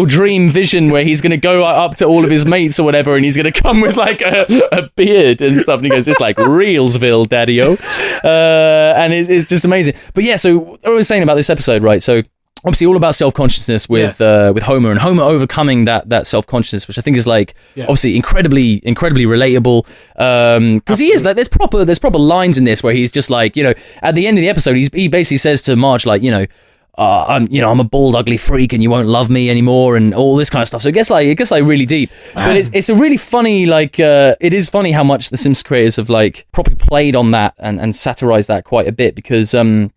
dream vision where he's going to go up to all of his mates or whatever, and he's going to come with like a beard and stuff. And he goes, it's like Reelsville, daddy-o. And it's just amazing. But yeah, so what I was saying about this episode, right? So obviously all about self-consciousness with Homer, and Homer overcoming that self-consciousness, which I think is like obviously incredibly relatable, because he is like, there's proper lines in this where he's just like, at the end of the episode he basically says to Marge like, I'm a bald ugly freak and you won't love me anymore and all this kind of stuff. So it gets like really deep. But it's a really funny, like, it is funny how much the Simpsons creators have like probably played on that and satirized that quite a bit, because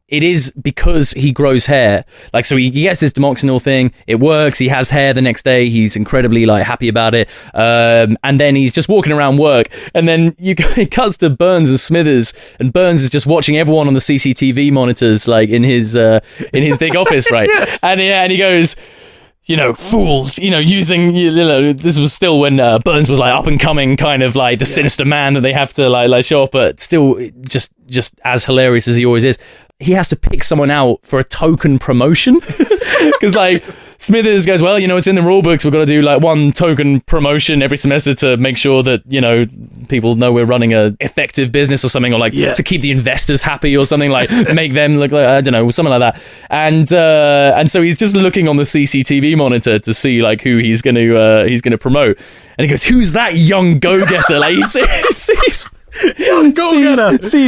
it is because he grows hair. Like, so he gets this Demoxenil thing, it works, he has hair the next day, he's incredibly like happy about it, and then he's just walking around work, and then it cuts to Burns and Smithers, and Burns is just watching everyone on the CCTV monitors, like in his big office, right? Yes. And he goes, fools, using, this was still when Burns was like up and coming, kind of like the sinister man that they have to like show off, but still just as hilarious as he always is. He has to pick someone out for a token promotion, because like Smithers goes, well, it's in the rule books, we've got to do like one token promotion every semester to make sure that people know we're running a effective business or something, or like to keep the investors happy or something, like make them look like, I don't know, something like that. And so he's just looking on the CCTV monitor to see like who he's gonna promote, and he goes, who's that young go-getter? Like he sees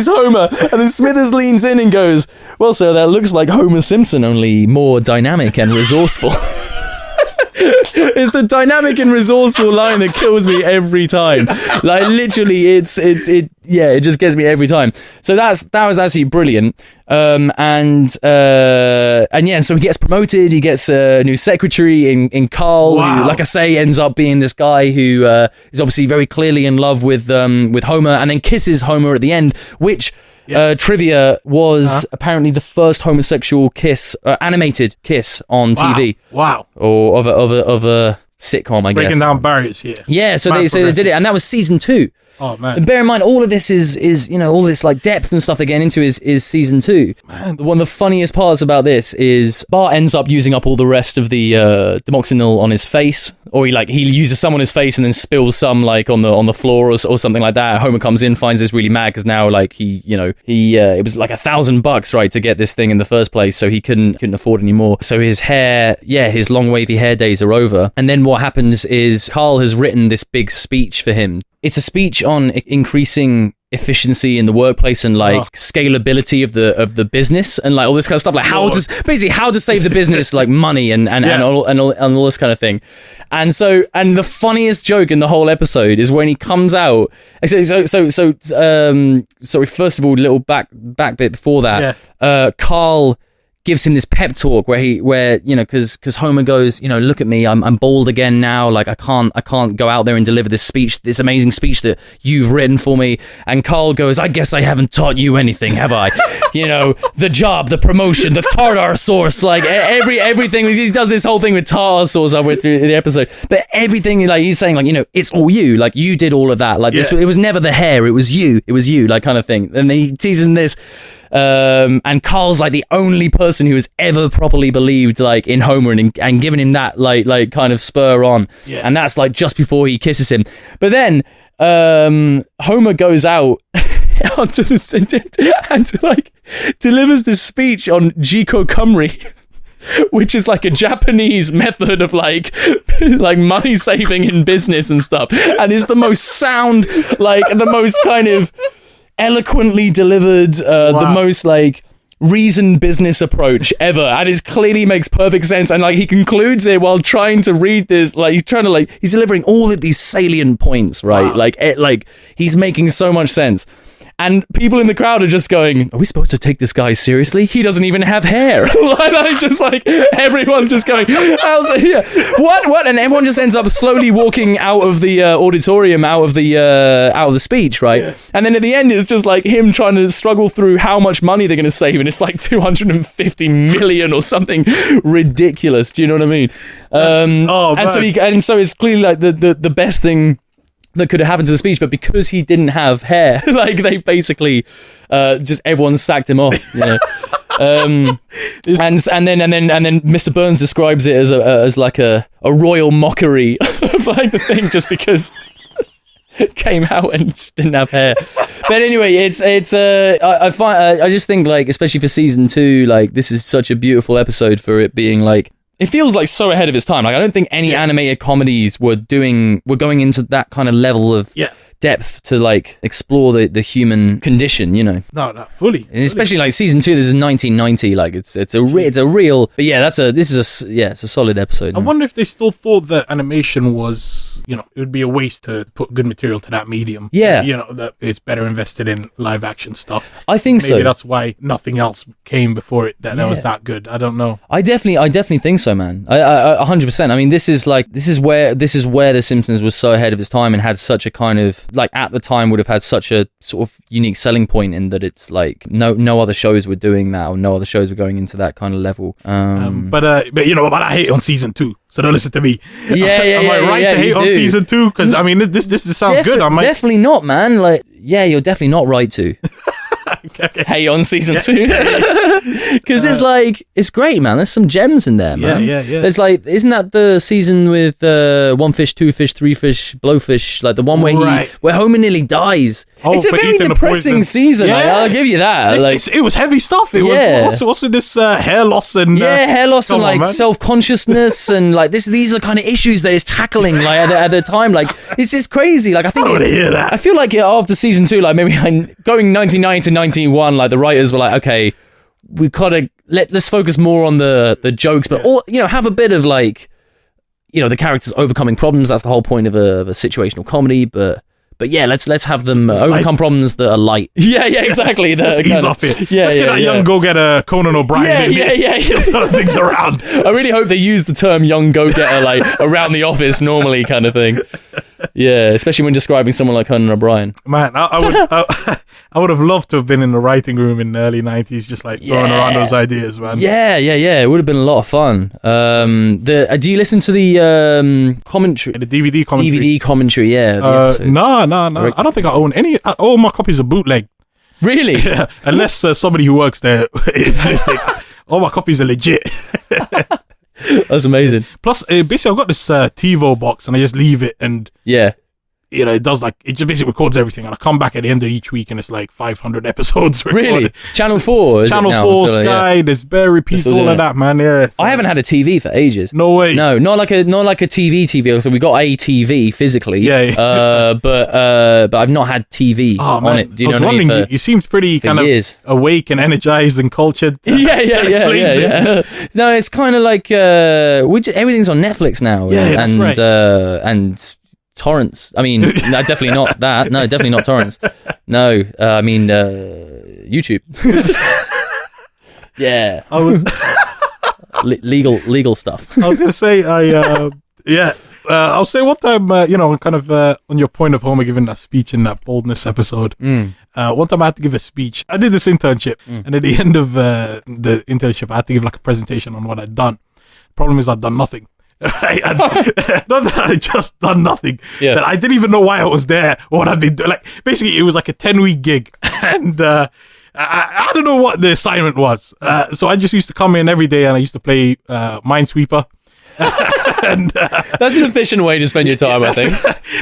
Homer, and then Smithers leans in and goes, well, sir, that looks like Homer Simpson, only more dynamic and resourceful. It's the dynamic and resourceful line that kills me every time. Like, literally, it just gets me every time. So that was absolutely brilliant. And so he gets promoted. He gets a new secretary in Carl, who, like I say, ends up being this guy who is obviously very clearly in love with Homer, and then kisses Homer at the end, which trivia was apparently the first homosexual kiss, animated kiss on TV. Wow. Or of a sitcom, I guess. Breaking down barriers here. Yeah, so they did it, and that was season 2. Oh man! And bear in mind, all of this is all this like depth and stuff they're getting into is season 2. Man. One of the funniest parts about this is Bart ends up using up all the rest of the Demoxenil on his face, or he uses some on his face and then spills some like on the floor or something like that. Homer comes in, finds this really mad because now like he it was like $1,000, right, to get this thing in the first place, so he couldn't afford any more. So his hair, his long wavy hair days are over, and then what happens is Carl has written this big speech for him. It's a speech on increasing efficiency in the workplace and like scalability of the business and like all this kind of stuff, like how to save the business like money and all this kind of thing. And the funniest joke in the whole episode is when he comes out. Sorry, first of all, little back bit before that, Carl gives him this pep talk where you know, because Homer goes, you know, look at me, I'm bald again now, like I can't go out there and deliver this amazing speech that you've written for me. And Carl goes, I guess I haven't taught you anything, have I? You know, the job, the promotion, the tartar sauce, like everything. He does this whole thing with tartar sauce I went through the episode, but everything, like he's saying, like, you know, it's all you, like you did all of that, like this, it was never the hair, it was you, like kind of thing. And he teases him this. And Carl's like the only person who has ever properly believed like in Homer and given him that like kind of spur on, and that's like just before he kisses him. But then Homer goes out onto the and like delivers this speech on Jiko Kumri, which is like a Japanese method of like money saving in business and stuff, and is the most sound, like the most kind of eloquently delivered, the most like reasoned business approach ever, and it clearly makes perfect sense. And like he concludes it while trying to read this, like he's trying to he's delivering all of these salient points, right? Like he's making so much sense. And people in the crowd are just going, are we supposed to take this guy seriously? He doesn't even have hair. Everyone's just going, how's it here? What? And everyone just ends up slowly walking out of the auditorium, out of the speech, right? Yeah. And then at the end, it's just like him trying to struggle through how much money they're going to save. And it's like 250 million or something ridiculous. Do you know what I mean? And so it's clearly like the best thing that could have happened to the speech, but because he didn't have hair, like they basically just everyone sacked him off. You know? and then Mr. Burns describes it as like a royal mockery of like the thing, just because it came out and just didn't have hair. But anyway, it's I just think like, especially for season 2, like this is such a beautiful episode for it being like, it feels like so ahead of its time. Like I don't think any animated comedies were going into that kind of level of depth to like explore the human condition, you know. No, fully. And especially like season 2, this is 1990. Like it's a real. But yeah, it's a solid episode. I wonder if they still thought that animation was, you know, it would be a waste to put good material to that medium. Yeah, you know, that it's better invested in live action stuff. I think maybe that's why nothing else came before it that was that good. I don't know. I definitely think so, man. I 100%. I mean, this is where The Simpsons was so ahead of its time and had such a kind of, like, at the time would have had such a sort of unique selling point in that it's like no other shows were doing that, or no other shows were going into that kind of level. But you know, but I hate on season 2. So don't listen to me. Am I right to hate on season 2? Because I mean, this sounds good. Definitely not, man. Like, yeah, you're definitely not right to. Okay. Hate on season 2 because it's like, it's great, man. There's some gems in there, man. Yeah. There's like, isn't that the season with 1 fish, 2 fish, 3 fish, blowfish, like the one where Homer nearly dies? It's a very depressing season. Like, I'll give you that. It was heavy stuff. It was what's with this hair loss and hair loss and like self-consciousness and like these are kind of issues that it's tackling like at the time. Like it's just crazy. Like I think I feel like after season 2, like maybe going 99 to 91, like the writers were like, okay, we gotta let's focus more on the jokes, but all, you know, have a bit of like, you know, the characters overcoming problems. That's the whole point of a situational comedy, but yeah, let's have them overcome problems that are light. Yeah, exactly. Let's ease off it. Let's get that young go-getter Conan O'Brien. Yeah. Turn things around. I really hope they use the term young go-getter like around the office normally, kind of thing. Yeah, especially when describing someone like Conan O'Brien. Man, I would have loved to have been in the writing room in the early 90s, just like throwing around those ideas, man. Yeah. It would have been a lot of fun. Do you listen to the commentary? The DVD commentary? DVD commentary, No. I don't think I own any. All my copies are bootleg. Really? Yeah, unless somebody who works there is listening. All my copies are legit. That's amazing. Plus, basically, I've got this TiVo box and I just leave it and it does like, it just basically records everything. And I come back at the end of each week and it's like 500 episodes recorded. Really? Channel 4 is Channel 4, Sky, there's bare repeats, all of that, man. Yeah. I haven't had a TV for ages. No way. No, not like a TV. So we got a TV physically. Yeah. But I've not had TV on it. Do you know what I mean? You seemed pretty kind of awake and energized and cultured. Yeah. No, it's kind of like everything's on Netflix now. Yeah, that's right. And torrents. I mean, no, definitely not that. No, definitely not torrents. No, I mean YouTube. Yeah. I was legal stuff. I was gonna say I'll say one time, kind of on your point of Homer giving that speech in that boldness episode. One time I had to give a speech. I did this internship, and at the end of the internship, I had to give like a presentation on what I'd done. The problem is I'd done nothing. Right? And not that I just done nothing. Yeah. That I didn't even know why I was there or what I'd been doing. Like basically, it was like a 10-week gig, and I don't know what the assignment was. So I just used to come in every day and I used to play Minesweeper. And that's an efficient way to spend your time, I think.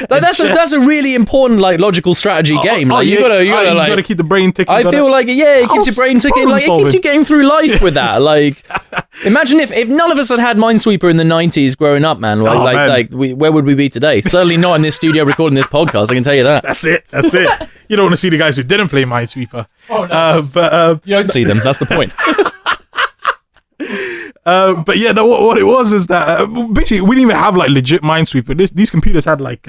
That's a really important like logical strategy game. Like you gotta keep the brain ticking. I feel like it keeps your brain ticking. Like it keeps you getting through life with that. Like imagine if none of us had Minesweeper in the 90s growing up, man. Where would we be today? Certainly not in this studio recording this podcast. I can tell you that. That's it. You don't want to see the guys who didn't play Minesweeper. Oh no. But you don't see them. That's the point. But yeah, no, what it was is that basically we didn't even have like legit Minesweeper. These computers had like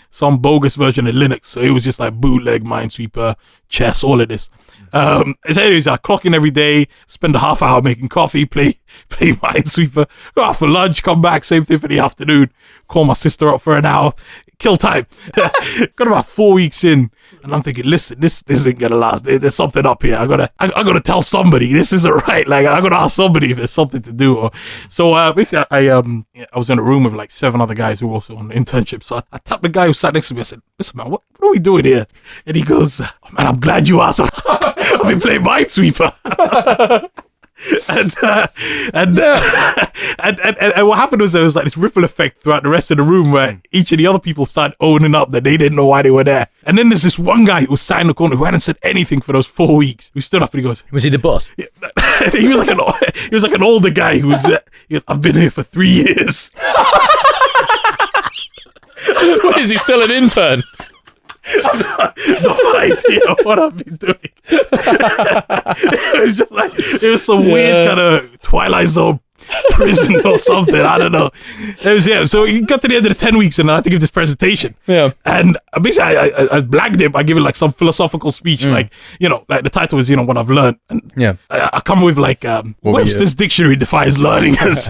some bogus version of Linux, so it was just like bootleg Minesweeper, chess, all of this. So anyways, I clock in every day, spend a half hour making coffee, play Minesweeper, go out for lunch, come back, same thing for the afternoon, call my sister up for an hour, kill time. Got about 4 weeks in, and I'm thinking, listen, this isn't gonna last. There's something up here. I gotta tell somebody. This isn't right. Like I gotta ask somebody if there's something to do. So I was in a room with like 7 other guys who were also on the internship. So I tapped the guy who sat next to me. I said, listen, man, what are we doing here? And he goes, oh, man, I'm glad you asked. I've been playing Minesweeper. And what happened was there was like this ripple effect throughout the rest of the room where each of the other people started owning up that they didn't know why they were there. And then there's this one guy who was sat in the corner who hadn't said anything for those 4 weeks, who stood up and he goes, was he the boss? Yeah, he was like an older guy who was he goes, I've been here for 3 years. What, is he still an intern? No idea what I've been doing. It was just like, it was some weird kind of Twilight Zone prison or something. I don't know. So he got to the end of the 10 weeks and I had to give this presentation. Yeah. And basically I blagged him. I give it like some philosophical speech, like the title was, what I've learned. And yeah. I come with like, Webster's dictionary defines learning as,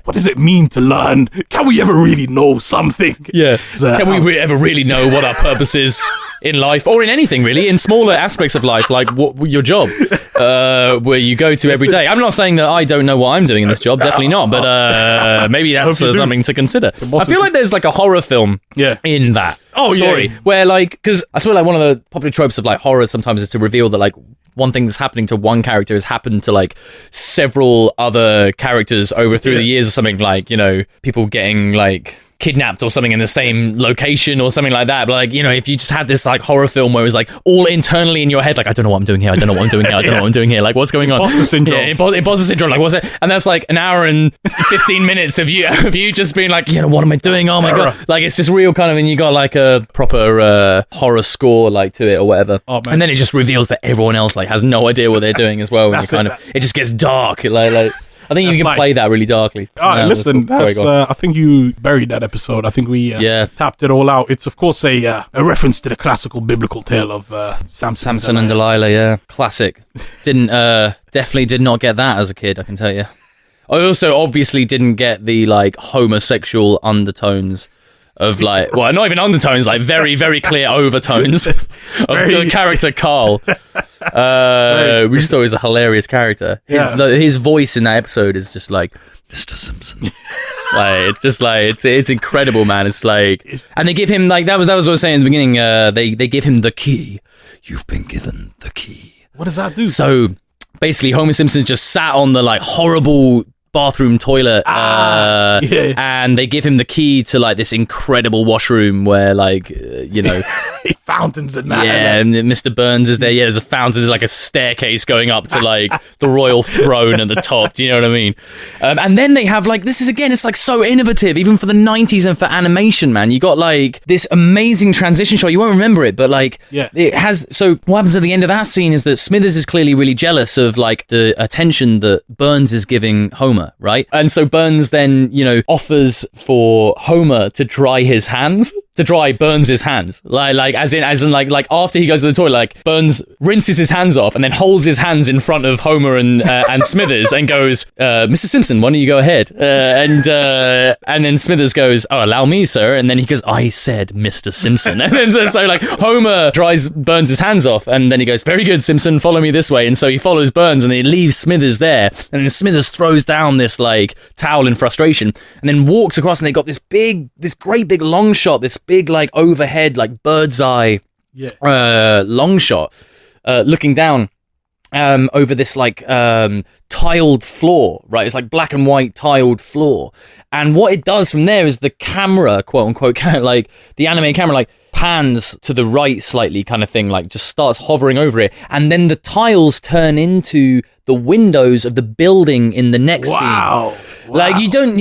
what does it mean to learn? Can we ever really know something? Yeah. Can we ever really know what our purpose is in life or in anything really, in smaller aspects of life, like what your job, where you go to every day. I'm not saying that I don't know what I'm doing in this job, definitely not, but maybe that's something to consider. I feel like there's like a horror film in that story where like, because I feel like one of the popular tropes of like horror sometimes is to reveal that like one thing that's happening to one character has happened to like several other characters over through the years or something, like, people getting like kidnapped or something in the same location or something like that. But like, if you just had this like horror film where it was like all internally in your head, like, I don't know what I'm doing here. I don't know what I'm doing here. I don't know what I'm doing here. Like, what's going on? Imposter syndrome. Yeah, imposter syndrome. Like, what's it? And that's like an hour and 15 minutes of you just being like, what am I doing? Oh my God. Like, it's just real kind of, and you got like a proper horror score like to it or whatever. Oh, man. And then it just reveals that everyone else like has no idea what they're doing as well. And it just gets dark. Like I think you can play that really darkly. Listen, I think you buried that episode. I think we tapped it all out. It's, of course, a reference to the classical biblical tale of Samson and Delilah, yeah. Classic. Definitely did not get that as a kid, I can tell you. I also obviously didn't get the, like, homosexual undertones of, like, well, not even undertones, like, very, very clear overtones of the character Carl. We just thought he was a hilarious character. His voice in that episode is just like, Mr. Simpson. Like, it's just like, it's incredible, man. It's like, and they give him, like, that was what I was saying in the beginning, they give him the key. You've been given the key. What does that do? So basically Homer Simpson just sat on the like horrible bathroom toilet, and they give him the key to like this incredible washroom where like fountains and that. Yeah, and Mr. Burns is there. Yeah, there's a fountain. There's like a staircase going up to like the royal throne at the top. Do you know what I mean? And then they have like, this is again, it's like so innovative, even for the 90s and for animation, man. You got like this amazing transition shot. You won't remember it, but like it has. So what happens at the end of that scene is that Smithers is clearly really jealous of like the attention that Burns is giving Homer, right? And so Burns then, offers for Homer to dry his hands. To dry Burns' hands, like as in like after he goes to the toilet, like Burns rinses his hands off and then holds his hands in front of Homer and Smithers and goes, "Mr. Simpson, why don't you go ahead?" And then Smithers goes, "Oh, allow me, sir." And then he goes, "I said, Mr. Simpson." And then so like Homer dries Burns' hands off, and then he goes, "Very good, Simpson, follow me this way." And so he follows Burns, and he leaves Smithers there, and then Smithers throws down this like towel in frustration, and then walks across, and they got this great big long shot, this big like overhead like bird's eye long shot looking down over this like tiled floor, right? It's like black and white tiled floor, and what it does from there is the camera, quote unquote, like the anime camera, like pans to the right slightly, kind of thing, like just starts hovering over it, and then the tiles turn into the windows of the building in the next scene. Wow. Like you don't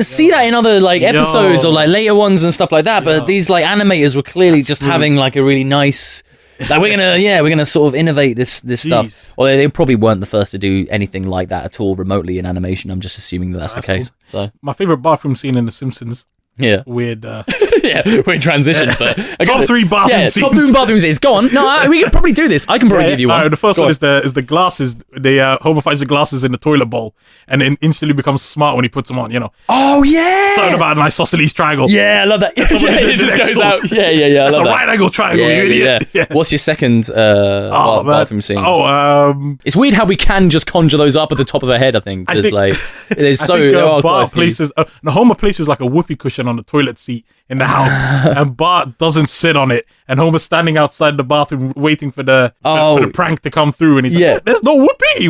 see that in other like episodes or like later ones and stuff like that. But these like animators were clearly just having like a really nice. Like we're gonna sort of innovate this stuff. Although they probably weren't the first to do anything like that at all remotely in animation. I'm just assuming that's the case. Cool. So my favorite bathroom scene in The Simpsons. Yeah. Weird. Weird transition. But top 3 bathroom scenes. Top 3 bathroom scenes. Go on. No, we can probably do this. I can probably give you one. The first one is the glasses. Homer finds the glasses in the toilet bowl and then instantly becomes smart when he puts them on. Oh yeah. Something about an isosceles triangle. Yeah, I love that. It just goes out. Yeah. I love that. It's a right angle triangle. You idiot. Yeah. What's your second bathroom scene? It's weird how we can just conjure those up at the top of our head. I think because like there's Bart places. Homer places like a whoopee cushion on the toilet seat in the house, and Bart doesn't sit on it, and Homer's standing outside the bathroom waiting for the prank to come through, and he's like, "There's no whoopee."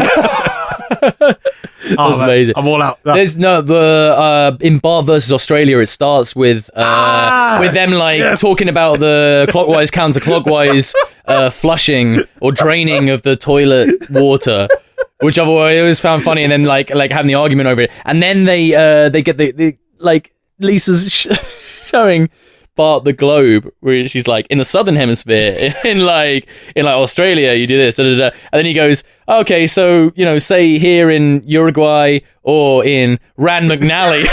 That's amazing. I'm all out. There's in Bart versus Australia, it starts with them like talking about the clockwise counterclockwise flushing or draining of the toilet water, which I've always found funny, and then like having the argument over it, and then they get the like Lisa's showing Bart the globe, where she's like, in the southern hemisphere, in Australia, you do this, and then he goes, okay, so say here in Uruguay or in Rand McNally.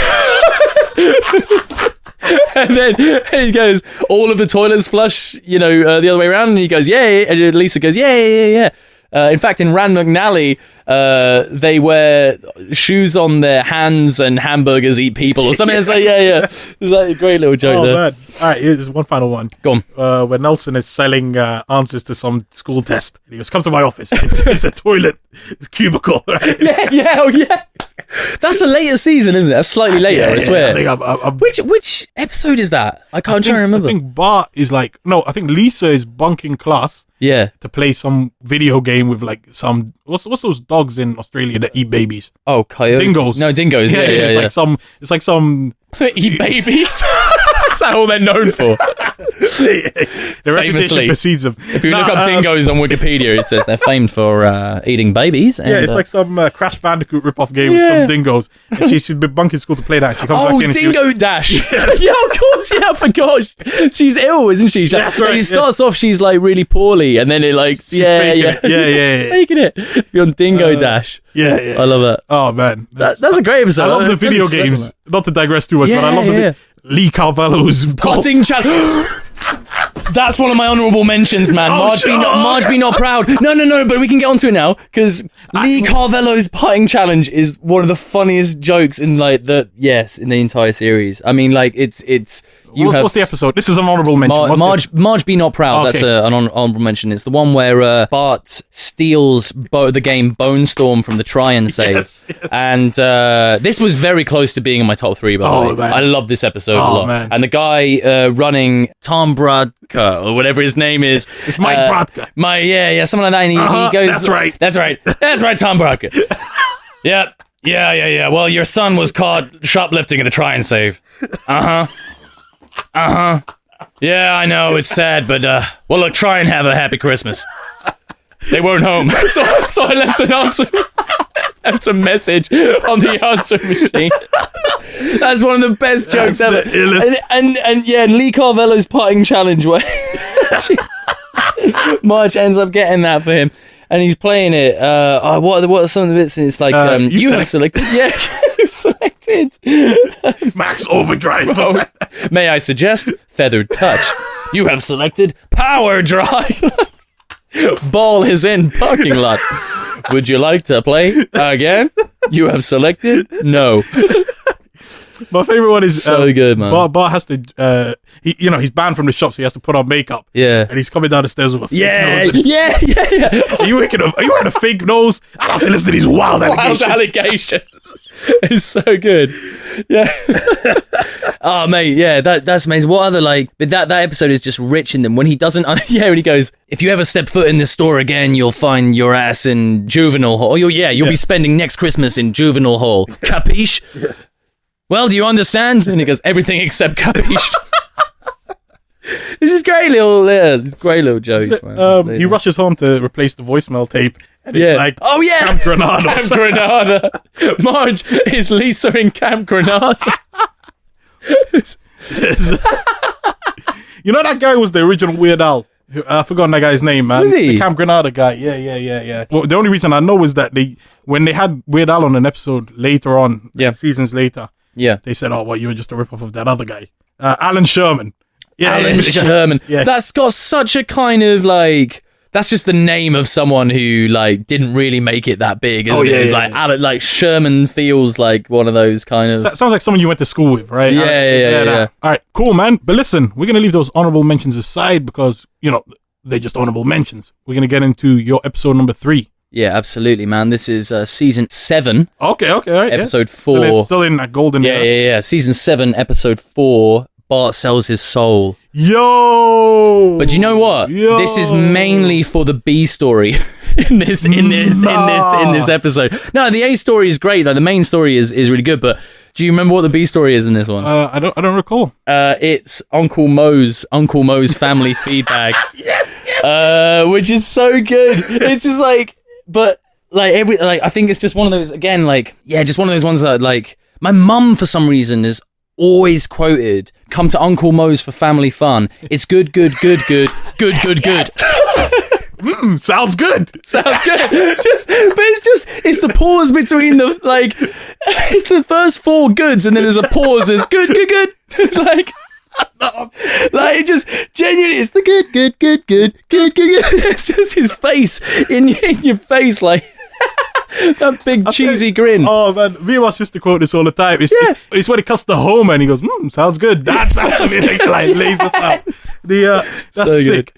And then he goes, all of the toilets flush, the other way around, and he goes, yeah, and Lisa goes, yeah. In fact, in Rand McNally, they wear shoes on their hands and hamburgers eat people or something. It's like, It's like a great little joke there. Man. All right, here's one final one. Go on. When Nelson is selling answers to some school test, he goes, come to my office. It's a toilet. It's a cubicle. Right? Yeah. That's a later season, isn't it? That's slightly later, I swear. I think Which episode is that? I can't try to remember. I think Bart is I think Lisa is bunking class. Yeah. To play some video game with like some what's those dogs in Australia that eat babies? Oh, coyotes. Dingoes. No, dingoes. Yeah. It's like some eat babies. That's all they're known for. Their reputation precedes them. If you look up dingoes on Wikipedia, it says they're famed for eating babies. And, it's like some Crash Bandicoot rip-off game with some dingoes. And she should be bunking school to play that. She comes back in Dingo Dash. Yes. Yeah, of course. Yeah, I forgot. She's ill, isn't she? That's right. It starts off, she's like really poorly, and then it like, She's faking it to be on Dingo Dash. Yeah. I love it. Oh man, that's a great episode. I love the video games. Not to digress too much, but I love the Lee Carvalho's putting challenge. That's one of my honourable mentions, man. Marge be not proud. No, but we can get onto it now because Lee Carvalho's putting challenge is one of the funniest jokes in in the entire series. I mean, like it's. What's the episode? This is an honourable mention. Marge be not proud. Okay. That's an honourable mention. It's the one where Bart steals the game Bone Storm from the Try and Save. Yes. And this was very close to being in my top 3, by the way. Man. I love this episode a lot. Man. And the guy running Tom Bradka, or whatever his name is. It's Mike Bradka. Something like that. And he goes, That's right. That's right, Tom Bradka. Yep. Yeah. Well, your son was caught shoplifting at the Try and Save. Yeah, I know, it's sad, but, well, look, try and have a happy Christmas. They weren't home. So I left an answer. Left a message on the answer machine. That's one of the best jokes ever. And Lee Carvello's parting challenge where Marge ends up getting that for him. And he's playing it. What are some of the bits? And it's like, you have selected. Yeah, you've selected. Max Overdrive. May I suggest Feathered Touch? You have selected Power Drive. Ball is in parking lot. Would you like to play again? You have selected No. My favorite one is so good, man. Bart has to, he's banned from the shop, so he has to put on makeup. Yeah, and he's coming down the stairs with a fake nose. Yeah. Are you wearing a fake nose? I have to listen to these wild allegations. It's so good. Yeah. Oh, mate, yeah, that's amazing. What other that episode is just rich in them. When he doesn't, when he goes, if you ever step foot in this store again, you'll find your ass in juvenile hall. You'll be spending next Christmas in juvenile hall. Capiche? Yeah. Well, do you understand? And he goes, everything except capiche. This is great little jokes, man. He rushes home to replace the voicemail tape. And it's like, oh yeah, Camp Granada. Camp Granada. Marge, is Lisa in Camp Granada? You know that guy was the original Weird Al. I've forgotten that guy's name, man. Was he? The Camp Granada guy. Yeah. Well, the only reason I know is that when they had Weird Al on an episode later on, seasons later, they said, "Oh, well, you were just a ripoff of that other guy, Alan Sherman." Alan Sherman. Yeah. That's got such a kind of that's just the name of someone who didn't really make it that big, isn't it? It's Alan, Sherman feels like one of those kind of. Sounds like someone you went to school with, right? Yeah. All right, cool, man. But listen, we're gonna leave those honorable mentions aside because they're just honorable mentions. We're gonna get into your episode number 3. Yeah, absolutely, man. This is season 7. Okay, all right. Episode 4. Still in that golden era. Yeah. Season 7, episode 4. Bart sells his soul. Yo! But you know what? This is mainly for the B story in this episode. No, the A story is great. The main story is really good. But do you remember what the B story is in this one? I don't recall. It's Uncle Mo's family feed bag. Yes. Which is so good. It's just I think it's just one of those just one of those ones that my mum for some reason is always quoted, come to Uncle Mo's for family fun. It's good. Yes. Sounds good. It's the pause between it's the first 4 goods and then there's a pause. There's good. It just genuinely, it's the good. It's just his face in your face, that big cheesy grin. Oh man, me and my sister quote this all the time. It's when it cuts to home and he goes, sounds good. That's laser sound. That's so sick.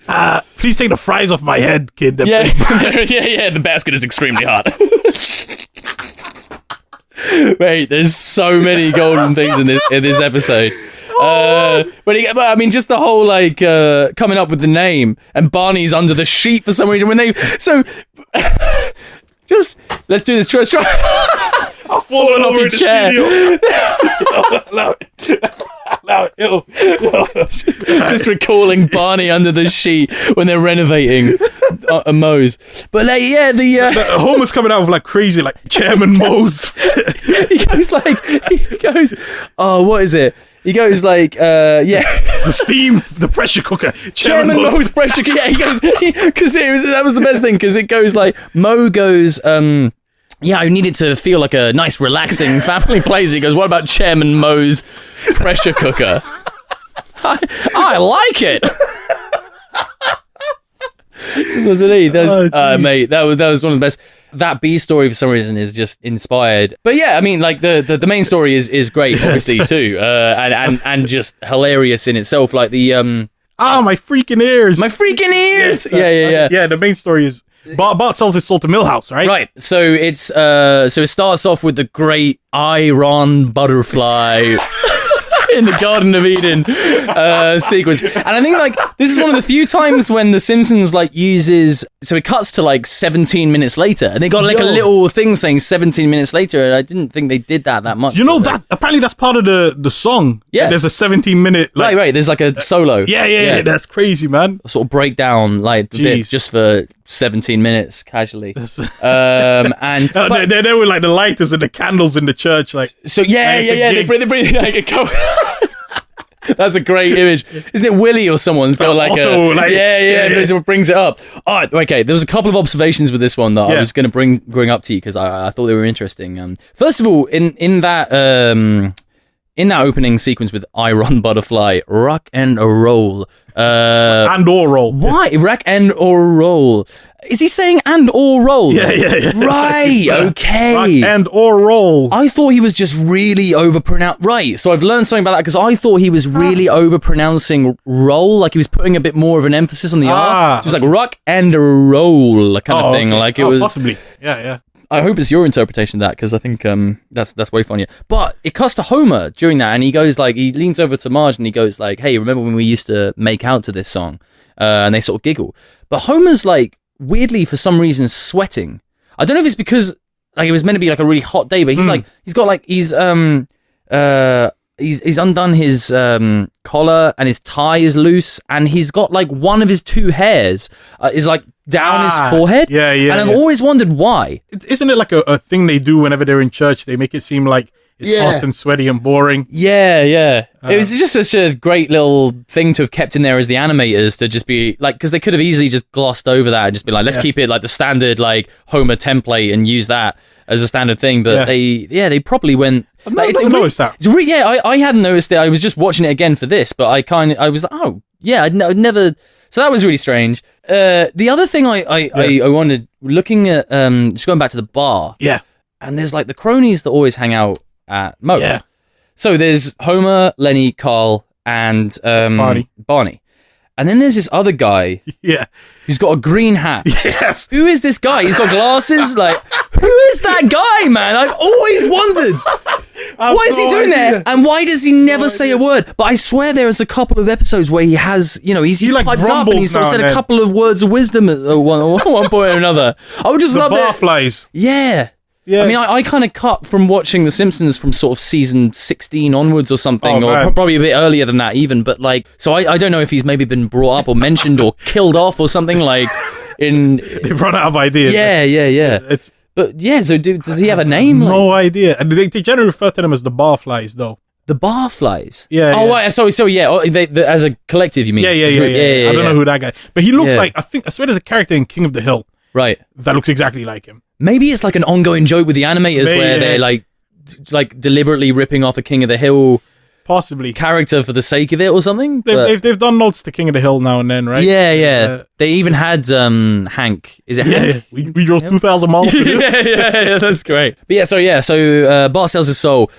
Please take the fries off my head, kid. Yeah. The basket is extremely hot. Wait, there's so many golden things in this episode. But I mean, just the whole coming up with the name, and Barney's under the sheet for some reason just let's do this. Try. I'm falling over in the chair. Allow it. Just recalling Barney under the sheet when they're renovating Moe's. But the Homer's coming out with crazy Chairman Moe's. he goes, oh, what is it? He goes the steam, the pressure cooker. Chairman Moe's pressure cooker. Yeah, he goes, because that was the best thing, because it goes Moe goes, I need it to feel like a nice, relaxing family place. He goes, what about Chairman Moe's pressure cooker? I like it. That's what he does. Mate, that was one of the best. That B story for some reason is just inspired. But yeah, I mean, the main story is great, obviously too, and just hilarious in itself. My freaking ears! Yes, yeah. The main story is Bart sells his soul to Milhouse, right? Right. So it starts off with the great Iron butterfly. in the Garden of Eden sequence. And I think like this is one of the few times when The Simpsons like uses, so it cuts to like 17 minutes later, and they got like a little thing saying 17 minutes later, and I didn't think they did that much. You know that apparently that's part of the song. Yeah, there's a 17-minute right. There's like a solo. Yeah. That's crazy, man. Sort of break down like the bit just for 17 minutes casually. And they were like the lighters and the candles in the church, like so. They bring like a couple. That's a great image. Isn't it Willie or someone's got like Otto, it brings it up. All right, okay. There was a couple of observations with this one that I was going to bring up to you because I thought they were interesting. First of all, in that opening sequence with I Run Butterfly, rock and a roll. And or roll. Why? Rock and or roll. Is he saying and or roll? Yeah. Right, okay. Rock and or roll. I thought he was just really overpronounced. Right, so I've learned something about that because I thought he was really overpronouncing roll, like he was putting a bit more of an emphasis on the R. So it was like rock and a roll kind of thing. Okay. Like it was possibly. Yeah. I hope it's your interpretation of that because I think that's way funnier. But it cuts to Homer during that, and he goes like, he leans over to Marge and he goes like, "Hey, remember when we used to make out to this song?" And they sort of giggle. But Homer's like weirdly for some reason sweating. I don't know if it's because like it was meant to be like a really hot day, but he's like he's undone his collar and his tie is loose, and he's got like one of his two hairs is like down his forehead. Yeah. And I've always wondered why. Isn't it like a thing they do whenever they're in church? They make it seem like it's hot and sweaty and boring. Yeah. It was just such a great little thing to have kept in there as the animators to just be like, because they could have easily just glossed over that and just be like, let's keep it like the standard like Homer template and use that as a standard thing. But they probably went. I've never noticed that. I hadn't noticed it. I was just watching it again for this, but I was like, oh yeah, I'd never. So that was really strange. The other thing I wanted, looking at just going back to the bar. Yeah. And there's like the cronies that always hang out at Moe's. Yeah. So there's Homer, Lenny, Carl, and Barney. And then there's this other guy who's got a green hat. Yes. Who is this guy? He's got glasses. Like, who is that guy, man? I've always wondered. What is he doing there? And why does he never say a word? But I swear there is a couple of episodes where he has, he's like piped up and he's sort of said a couple of words of wisdom at one point or another. I would just love it. Barflies. Yeah. I mean, I kind of cut from watching The Simpsons from sort of season 16 onwards or something, or probably a bit earlier than that even. But like, so I don't know if he's maybe been brought up or mentioned or killed off or something like They've run out of ideas. Yeah. But yeah, so does he have a name? No idea. And they generally refer to them as the Barflies, though. The Barflies? Yeah. Oh, right. So yeah. As a collective, you mean? Yeah. I don't know who that guy. But he looks like, I swear there's a character in King of the Hill. Right. That looks exactly like him. Maybe it's like an ongoing joke with the animators where they're like deliberately ripping off a King of the Hill possibly character for the sake of it or something. They've done nods to King of the Hill now and then, right? Yeah. They even had Hank. Is it Hank? Yeah. We drove 2,000 miles for this. yeah, that's great. But so Bart sells his soul.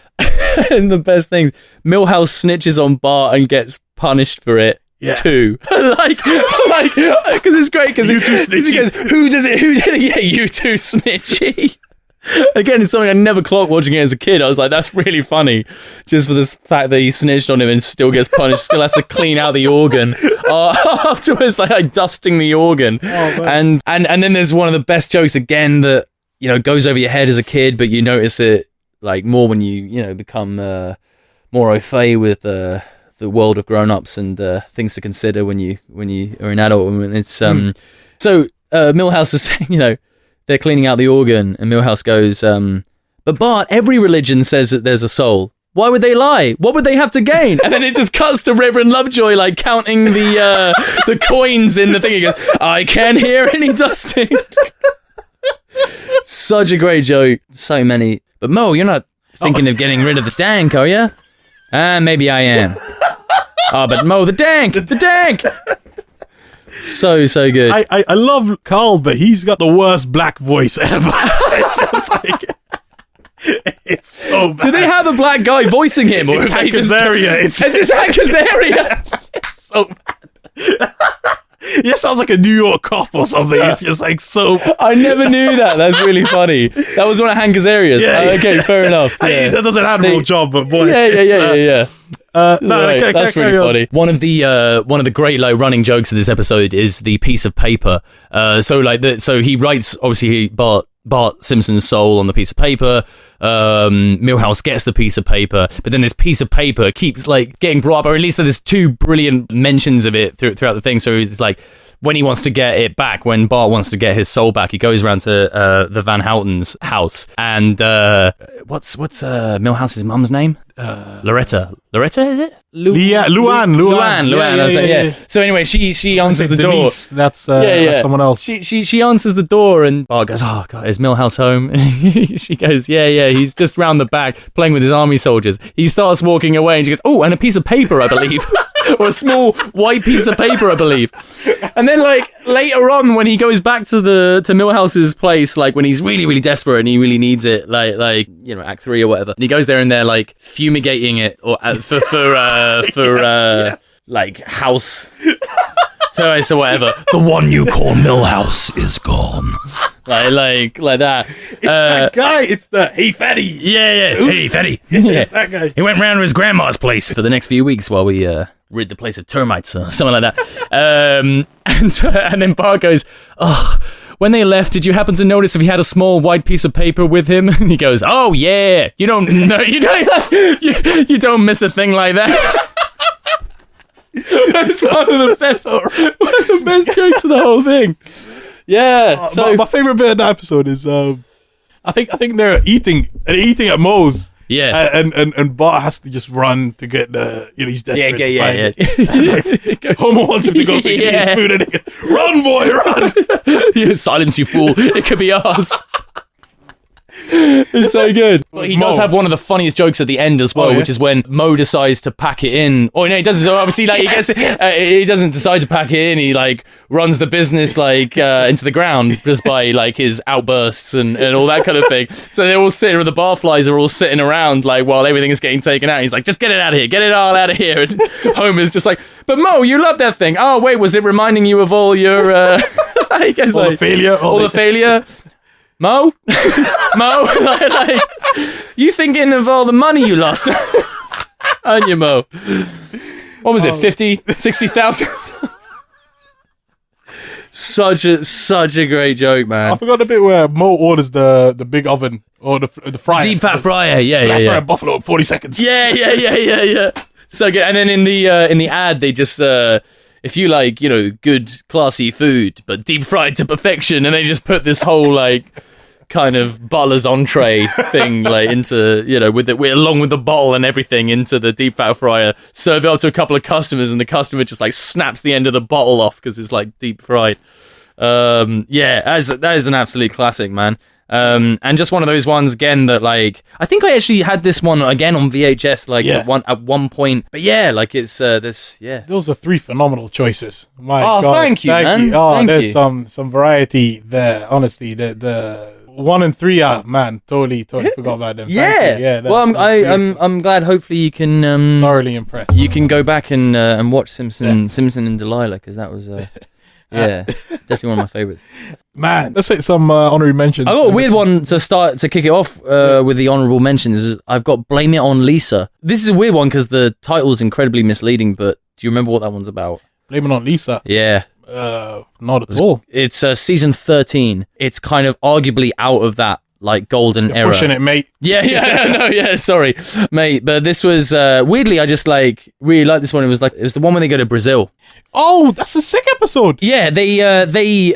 And the best things, Milhouse snitches on Bart and gets punished for it. Yeah. Too. like, because it's great because he goes, who did it? Yeah, you too, snitchy. Again, it's something I never clocked watching it as a kid. I was like, that's really funny, just for the fact that he snitched on him and still gets punished, still has to clean out the organ afterwards, like dusting the organ. And then there's one of the best jokes again that goes over your head as a kid, but you notice it like more when you become more au fait with the world of grown-ups and things to consider when you are an adult. And it's so Milhouse is saying, they're cleaning out the organ, and Milhouse goes, but Bart, every religion says that there's a soul. Why would they lie? What would they have to gain? And then it just cuts to Reverend Lovejoy like counting the coins in the thing. He goes, I can't hear any dusting. Such a great joke. So many. But Mo, you're not thinking of getting rid of the dank, are you? Maybe I am. But Mo, the dank! So good. I love Carl, but he's got the worst black voice ever. It's so bad. Do they have a black guy voicing him? Or it's Hank Azaria. It's Hank Azaria. It's so bad. It sounds like a New York cop or something. It's just like so. I never knew that. That's really funny. That was one of Hank Azaria's. Okay, fair enough. That does an admirable job, but boy. Yeah. That's really funny. One of the great like running jokes of this episode is the piece of paper. So he writes obviously Bart Simpson's soul on the piece of paper. Milhouse gets the piece of paper, but then this piece of paper keeps like getting brought up, or at least there's two brilliant mentions of it throughout the thing. So it's like when he wants to get it back, when Bart wants to get his soul back, he goes around to the Van Houten's house, and what's Milhouse's mum's name? Loretta, is it? Luann. Yeah. So anyway, she answers the door. That's someone else. She answers the door, and Bart goes, "Oh God, is Milhouse home?" And she goes, "Yeah, he's just round the back playing with his army soldiers." He starts walking away, and she goes, "Oh, and a piece of paper, I believe." Or a small white piece of paper, I believe. And then, like, later on, when he goes back to Milhouse's place, like, when he's really, really desperate and he really needs it, like you know, Act 3 or whatever, and he goes there and they're, like, fumigating it or like, house toys or whatever. The one you call Milhouse is gone. Like that. It's that guy. It's the Hey Fatty. Yeah. Hey Fatty. It's that guy. He went round to his grandma's place for the next few weeks while we rid the place of termites or something like that. And then Bart goes, "Oh, when they left, did you happen to notice if he had a small white piece of paper with him?" And he goes, "Oh yeah, you don't miss a thing like that." That's one of the best jokes of the whole thing. Yeah. So my favorite bit of that episode is I think they're eating at Moe's. Yeah. And Bart has to just run to get the, he's desperate to find it. Homer wants him to go get his food, and he goes, "Run, boy, run!" Yeah, silence, you fool. It could be ours. It's so good. But he does have one of the funniest jokes at the end as well, which is when Moe decides to pack it in. Oh no, he doesn't. So obviously, like he doesn't decide to pack it in. He like runs the business like into the ground just by like his outbursts and all that kind of thing. So they're all sitting, the barflies are all sitting around like while everything is getting taken out. He's like, "Just get it out of here, get it all out of here." And Homer's just like, "But Moe, you love that thing. Oh wait, was it reminding you of all your the failure? All the failure." Mo, like, you thinking of all the money you lost, aren't you, Mo? What was it, 50, 60,000? Such a great joke, man. I forgot the bit where Mo orders the big oven or the fryer, deep fat fryer. Yeah. Fryer buffalo 40 seconds. Yeah. So good. And then in the ad, they just if you like, good classy food but deep fried to perfection, and they just put this whole like kind of butler's entree thing like into along with the bottle and everything into the deep fat fryer, serve it up to a couple of customers, and the customer just like snaps the end of the bottle off because it's like deep fried. That is an absolute classic, man. And just one of those ones again that like I think I actually had this one again on VHS at one point, but it's those are three phenomenal choices. My God, thank you, man. There's some variety there. Honestly, the 1 and 3 man, totally forgot about them. Well, I'm glad. Hopefully you can thoroughly impressed. You can go back and watch Simpson and Delilah, because that was it's definitely one of my favorites. Man, let's take some honorary mentions. I got a weird one to kick it off with the honorable mentions. I've got Blame It on Lisa. This is a weird one because the title is incredibly misleading, but do you remember what that one's about? Blame It on Lisa? Yeah. Not at all. It's season 13. It's kind of arguably out of that like golden era. Pushing it, mate. Sorry, mate. But this was weirdly, I just like really liked this one. It was the one when they go to Brazil. Oh, that's a sick episode. Yeah,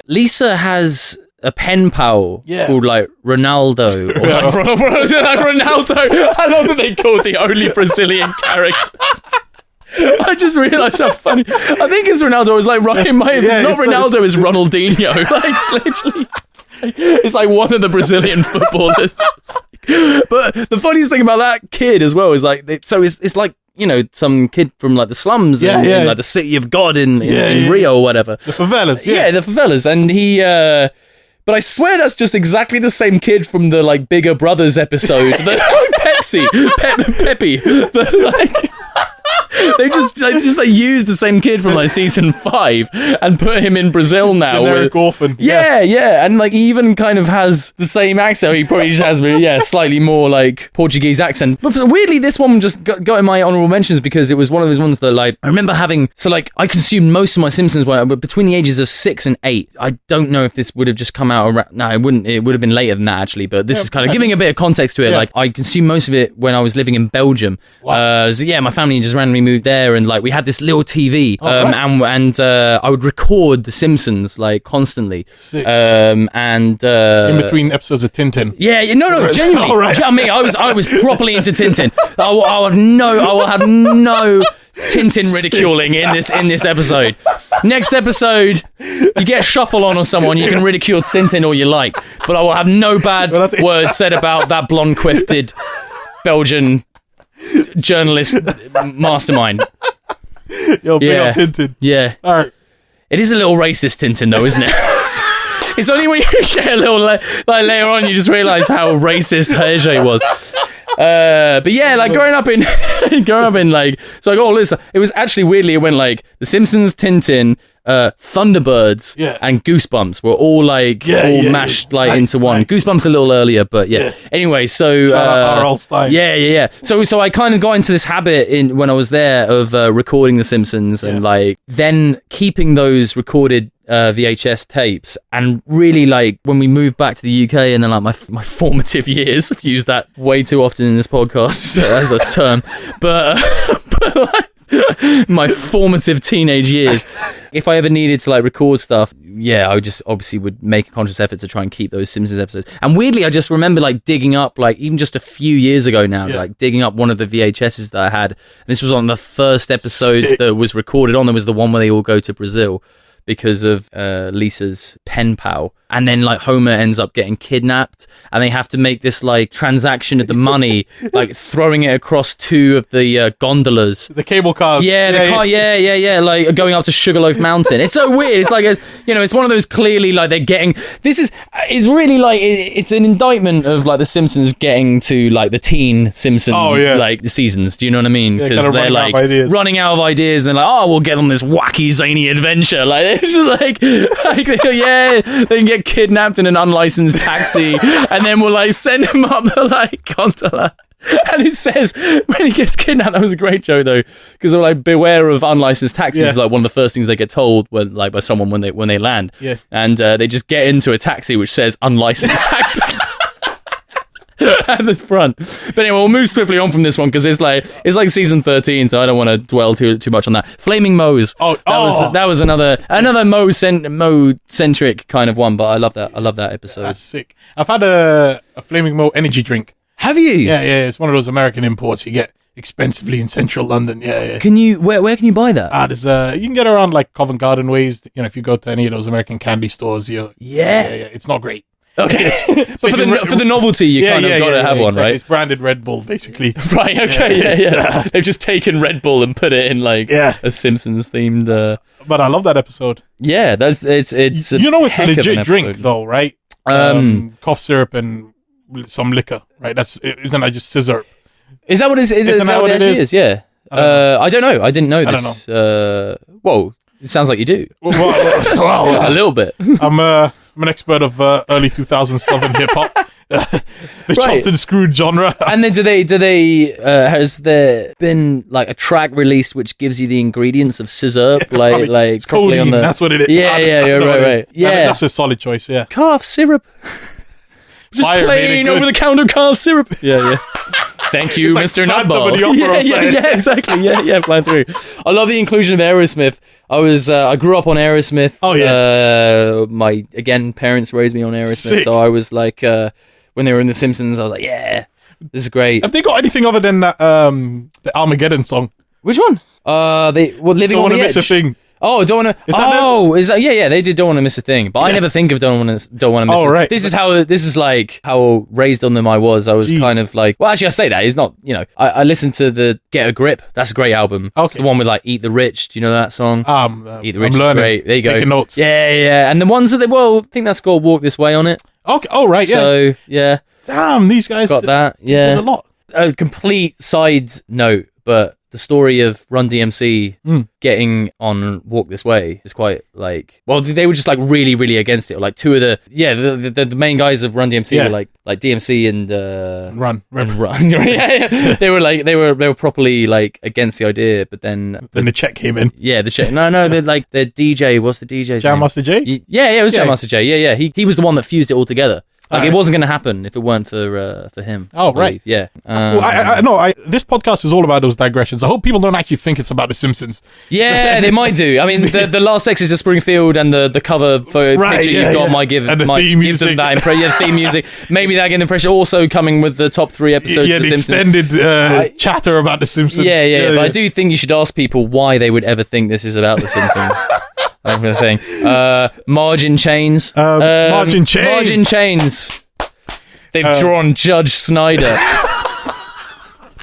Lisa has a pen pal called like Ronaldo. Or like, Ronaldo. I love that they called the only Brazilian character. I just realised how funny. I think it's Ronaldo. It's like Ryan. It's not Ronaldo. It's Ronaldinho. Like it's literally. It's like one of the Brazilian footballers. But the funniest thing about that kid as well is like, it's like, some kid from like the slums in like the city of God in Rio or whatever. The favelas. Yeah, the favelas. And he, but I swear that's just exactly the same kid from the like Bigger Brothers episode. Peppy. They used the same kid from like season 5 and put him in Brazil now. Generic orphan. Yeah, and like he even kind of has the same accent. He probably just has slightly more like Portuguese accent. But weirdly, this one just got in my honorable mentions because it was one of those ones that like I remember having. So like I consumed most of my Simpsons between the ages of 6 and 8. I don't know if this would have just come out around. No, it wouldn't. It would have been later than that actually. But this is kind of giving a bit of context to it. Yeah. Like I consumed most of it when I was living in Belgium. Wow. So my family just randomly moved there, and like we had this little TV, and I would record The Simpsons like constantly. Sick. In between episodes of Tintin. No, genuinely. Right. I mean, I was properly into Tintin. I will have no Tintin ridiculing in this episode. Next episode, you get shuffle on someone, you can ridicule Tintin all you like, but I will have no bad words said about that blonde-quifted Belgian journalist mastermind. Yo, big up Tintin. Yeah. All right. It is a little racist, Tintin, though, isn't it? It's only when you get a little like later on you just realise how racist Hergé was. But yeah, like growing up in like so like all this, it was actually weirdly it went like The Simpsons, Tintin, Thunderbirds, and Goosebumps were all like mashed like into one. Nice. Goosebumps a little earlier, but Anyway, so R.L. Stein. Yeah. So I kind of got into this habit when I was there of recording The Simpsons and like then keeping those recorded VHS tapes, and really like when we moved back to the UK and then like my formative years, I've used that way too often in this podcast as a term, but like, my formative teenage years, if I ever needed to like record stuff, I would just obviously would make a conscious effort to try and keep those Simpsons episodes. And weirdly, I just remember like digging up, like even just a few years ago now, like digging up one of the VHSs that I had. And this was on the first episodes that was recorded on. There was the one where they all go to Brazil because of Lisa's pen pal, and then like Homer ends up getting kidnapped, and they have to make this like transaction of the money, like throwing it across two of the gondolas, the cable cars. Like going up to Sugarloaf Mountain. It's so weird. It's like it's one of those clearly like they're getting. It's really like it's an indictment of like the Simpsons getting to like the teen Simpson like the seasons. Do you know what I mean? Because they're like running out of ideas, and they're like, we'll get on this wacky zany adventure. Like it's just like they can get kidnapped in an unlicensed taxi, and then we'll like send him up the like gondola. And it says when he gets kidnapped, that was a great joke though, because they're like, beware of unlicensed taxis. Is like one of the first things they get told when like by someone when they land. And they just get into a taxi which says unlicensed taxi at the front. But anyway, we'll move swiftly on from this one because it's like season 13, so I don't want to dwell too much on that. Flaming Moe's. That was another Mo-centric kind of one, but I love that episode. That's sick. I've had a Flaming Moe energy drink. Have you? Yeah. It's one of those American imports you get expensively in central London. Yeah. Can you? Where can you buy that? There's you can get around like Covent Garden ways. If you go to any of those American candy stores, it's not great. Okay, but for the novelty, you kind of got to have one, right? It's branded Red Bull, basically. Right. Okay. They've just taken Red Bull and put it in like a Simpsons themed. But I love that episode. Yeah, it's it's a legit drink though, right? Cough syrup and some liquor, right? Isn't that just scissor? Is that what it is? Isn't that what it is? Yeah. I don't know. I didn't know this. Well, it sounds like you do. Well, a little bit. I'm an expert of early 2000s Southern hip hop, the chopped and screwed genre. And then do they? Has there been like a track released which gives you the ingredients of scissor? Like it's codeine. That's what it is. Right. Yeah, that's a solid choice. Yeah, calf syrup. Just plain over-the-counter calf syrup. Yeah. Thank you, like Mr. Nutball. Yeah, exactly. Yeah, flying through. I love the inclusion of Aerosmith. I grew up on Aerosmith. Oh, yeah. My parents raised me on Aerosmith. Sick. So I was like, when they were in The Simpsons, I was like, yeah, this is great. Have they got anything other than that, the Armageddon song? Which one? Living on the Edge. Miss a Thing. Oh, don't want to. Is that? Yeah. They did Don't Want to Miss a Thing, but I never think of Don't Want to Miss. Oh, right. This is like how raised on them I was. I was kind of like. Well, actually, I say that it's not. I listened to the Get a Grip. That's a great album. Okay. It's the one with like Eat the Rich. Do you know that song? Eat the Rich. I'm learning. Great. There you go. Taking notes. Yeah. And the ones that I think that's called Walk This Way on it. Okay. Oh, right. Yeah. So yeah. Damn, these guys got that. Yeah. Did a lot. A complete side note, but the story of Run DMC getting on Walk This Way is quite like, well, they were just like really, really against it. Like two of the main guys of Run DMC were like DMC and Run. Yeah. They were properly like against the idea, but then the check came in. Yeah, the check. No, they're like the DJ. What's the DJ's Jam name? Master J? Yeah, it was Jam Master J. Yeah. He was the one that fused it all together. Like, it wasn't going to happen if it weren't for him. Oh, right. Yeah. Cool. I know. This podcast is all about those digressions. I hope people don't actually think it's about The Simpsons. Yeah, they might do. I mean, the last Exit to Springfield and the cover photo picture you've got might give them that theme music. Maybe that get the impression. Also coming with the top 3 episodes of The Simpsons. Extended chatter about The Simpsons. Yeah. But I do think you should ask people why they would ever think this is about The Simpsons. Like the thing. Margin chains. Margin chains. They've drawn Judge Snyder.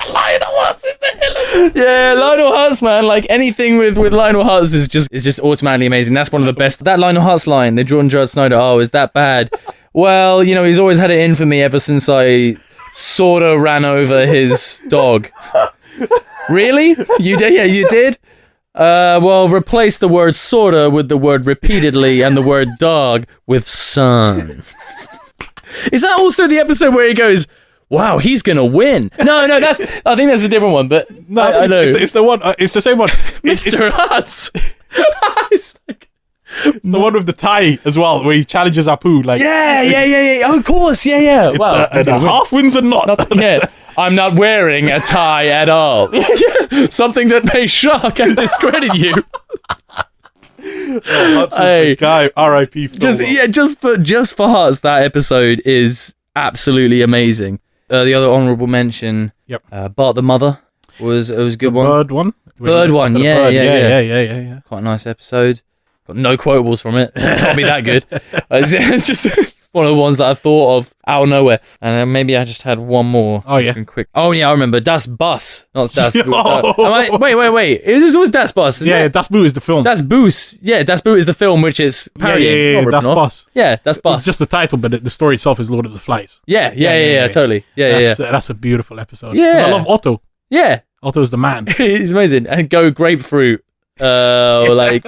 Lionel Hutz is the hell. Yeah, Lionel Hutz, man. Like anything with Lionel Hutz is just automatically amazing. That's one of the best. That Lionel Hutz line, they've drawn Judge Snyder. Oh, is that bad? Well, he's always had it in for me ever since I sort of ran over his dog. Really? You did? Yeah, you did? Well, replace the word sorta with the word repeatedly and the word dog with son. Is that also the episode where he goes, wow, he's gonna win? No, I think that's a different one, but no, I know. It's the one, it's the same one. Mr. Hutz. It's like... the one with the tie as well, where he challenges Apu. Like, yeah. Oh, of course, yeah. Wow. Half wins and not. Yeah. I'm not wearing a tie at all. Something that may shock and discredit you. That's the guy. R.I.P. Just for Hutz, that episode is absolutely amazing. The other honourable mention, Bart the Mother was a good one. Bird one. Yeah. Quite a nice episode. Got no quotables from it. Can't be that good. It's just one of the ones that I thought of out of nowhere. And maybe I just had one more. Oh, yeah. Quick. Oh, yeah, I remember. Das Bus. Not Das Boot. Wait. This was Das Bus, isn't it? Das Boot is the film. Das Boos. Yeah, Das Boot is the film, which is parodying. Yeah, Das Bus. Yeah, Das Bus. It's just the title, but the story itself is Lord of the Flies. Yeah, totally. Yeah. That's a beautiful episode. Yeah. I love Otto. Yeah. Otto's the man. He's amazing. And go grapefruit. Milhouse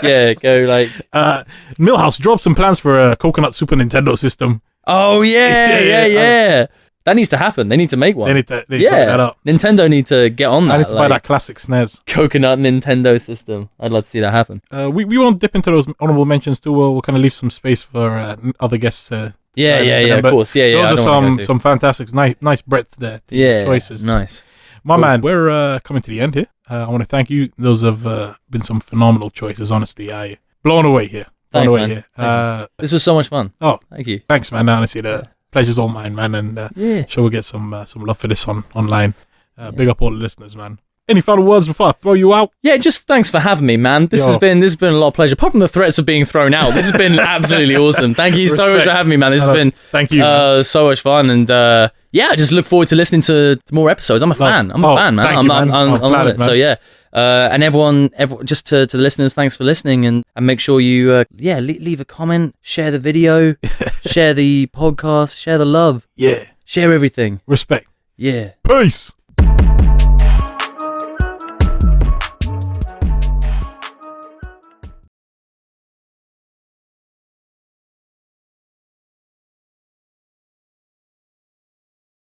dropped some plans for a coconut Super Nintendo system. Oh yeah. That needs to happen. They need to make one. They need to that up. Nintendo need to get on that. I need to buy that classic SNES coconut Nintendo system. I'd love to see that happen. We won't dip into those honorable mentions too. We'll kind of leave some space for other guests. Of course. Those are some fantastic, nice breadth there. Choices. Nice. Man, we're coming to the end here. I want to thank you. Those have been some phenomenal choices. Honestly, I blown away here. Thanks, man. This was so much fun. Oh, thank you. Thanks, man. Honestly, the pleasure's all mine, man. And sure we'll get some love for this online. Big up all the listeners, man. Any final words before I throw you out? Yeah, just thanks for having me, man. This has been a lot of pleasure. Apart from the threats of being thrown out, this has been absolutely awesome. Thank you so much for having me, man. This has been so much fun, and I just look forward to listening to more episodes. I'm a fan. I'm a fan, man. I'm flattered, man. So yeah. And everyone, just to the listeners, thanks for listening, and make sure you leave a comment, share the video, share the podcast, share the love, share everything. Respect. Yeah. Peace.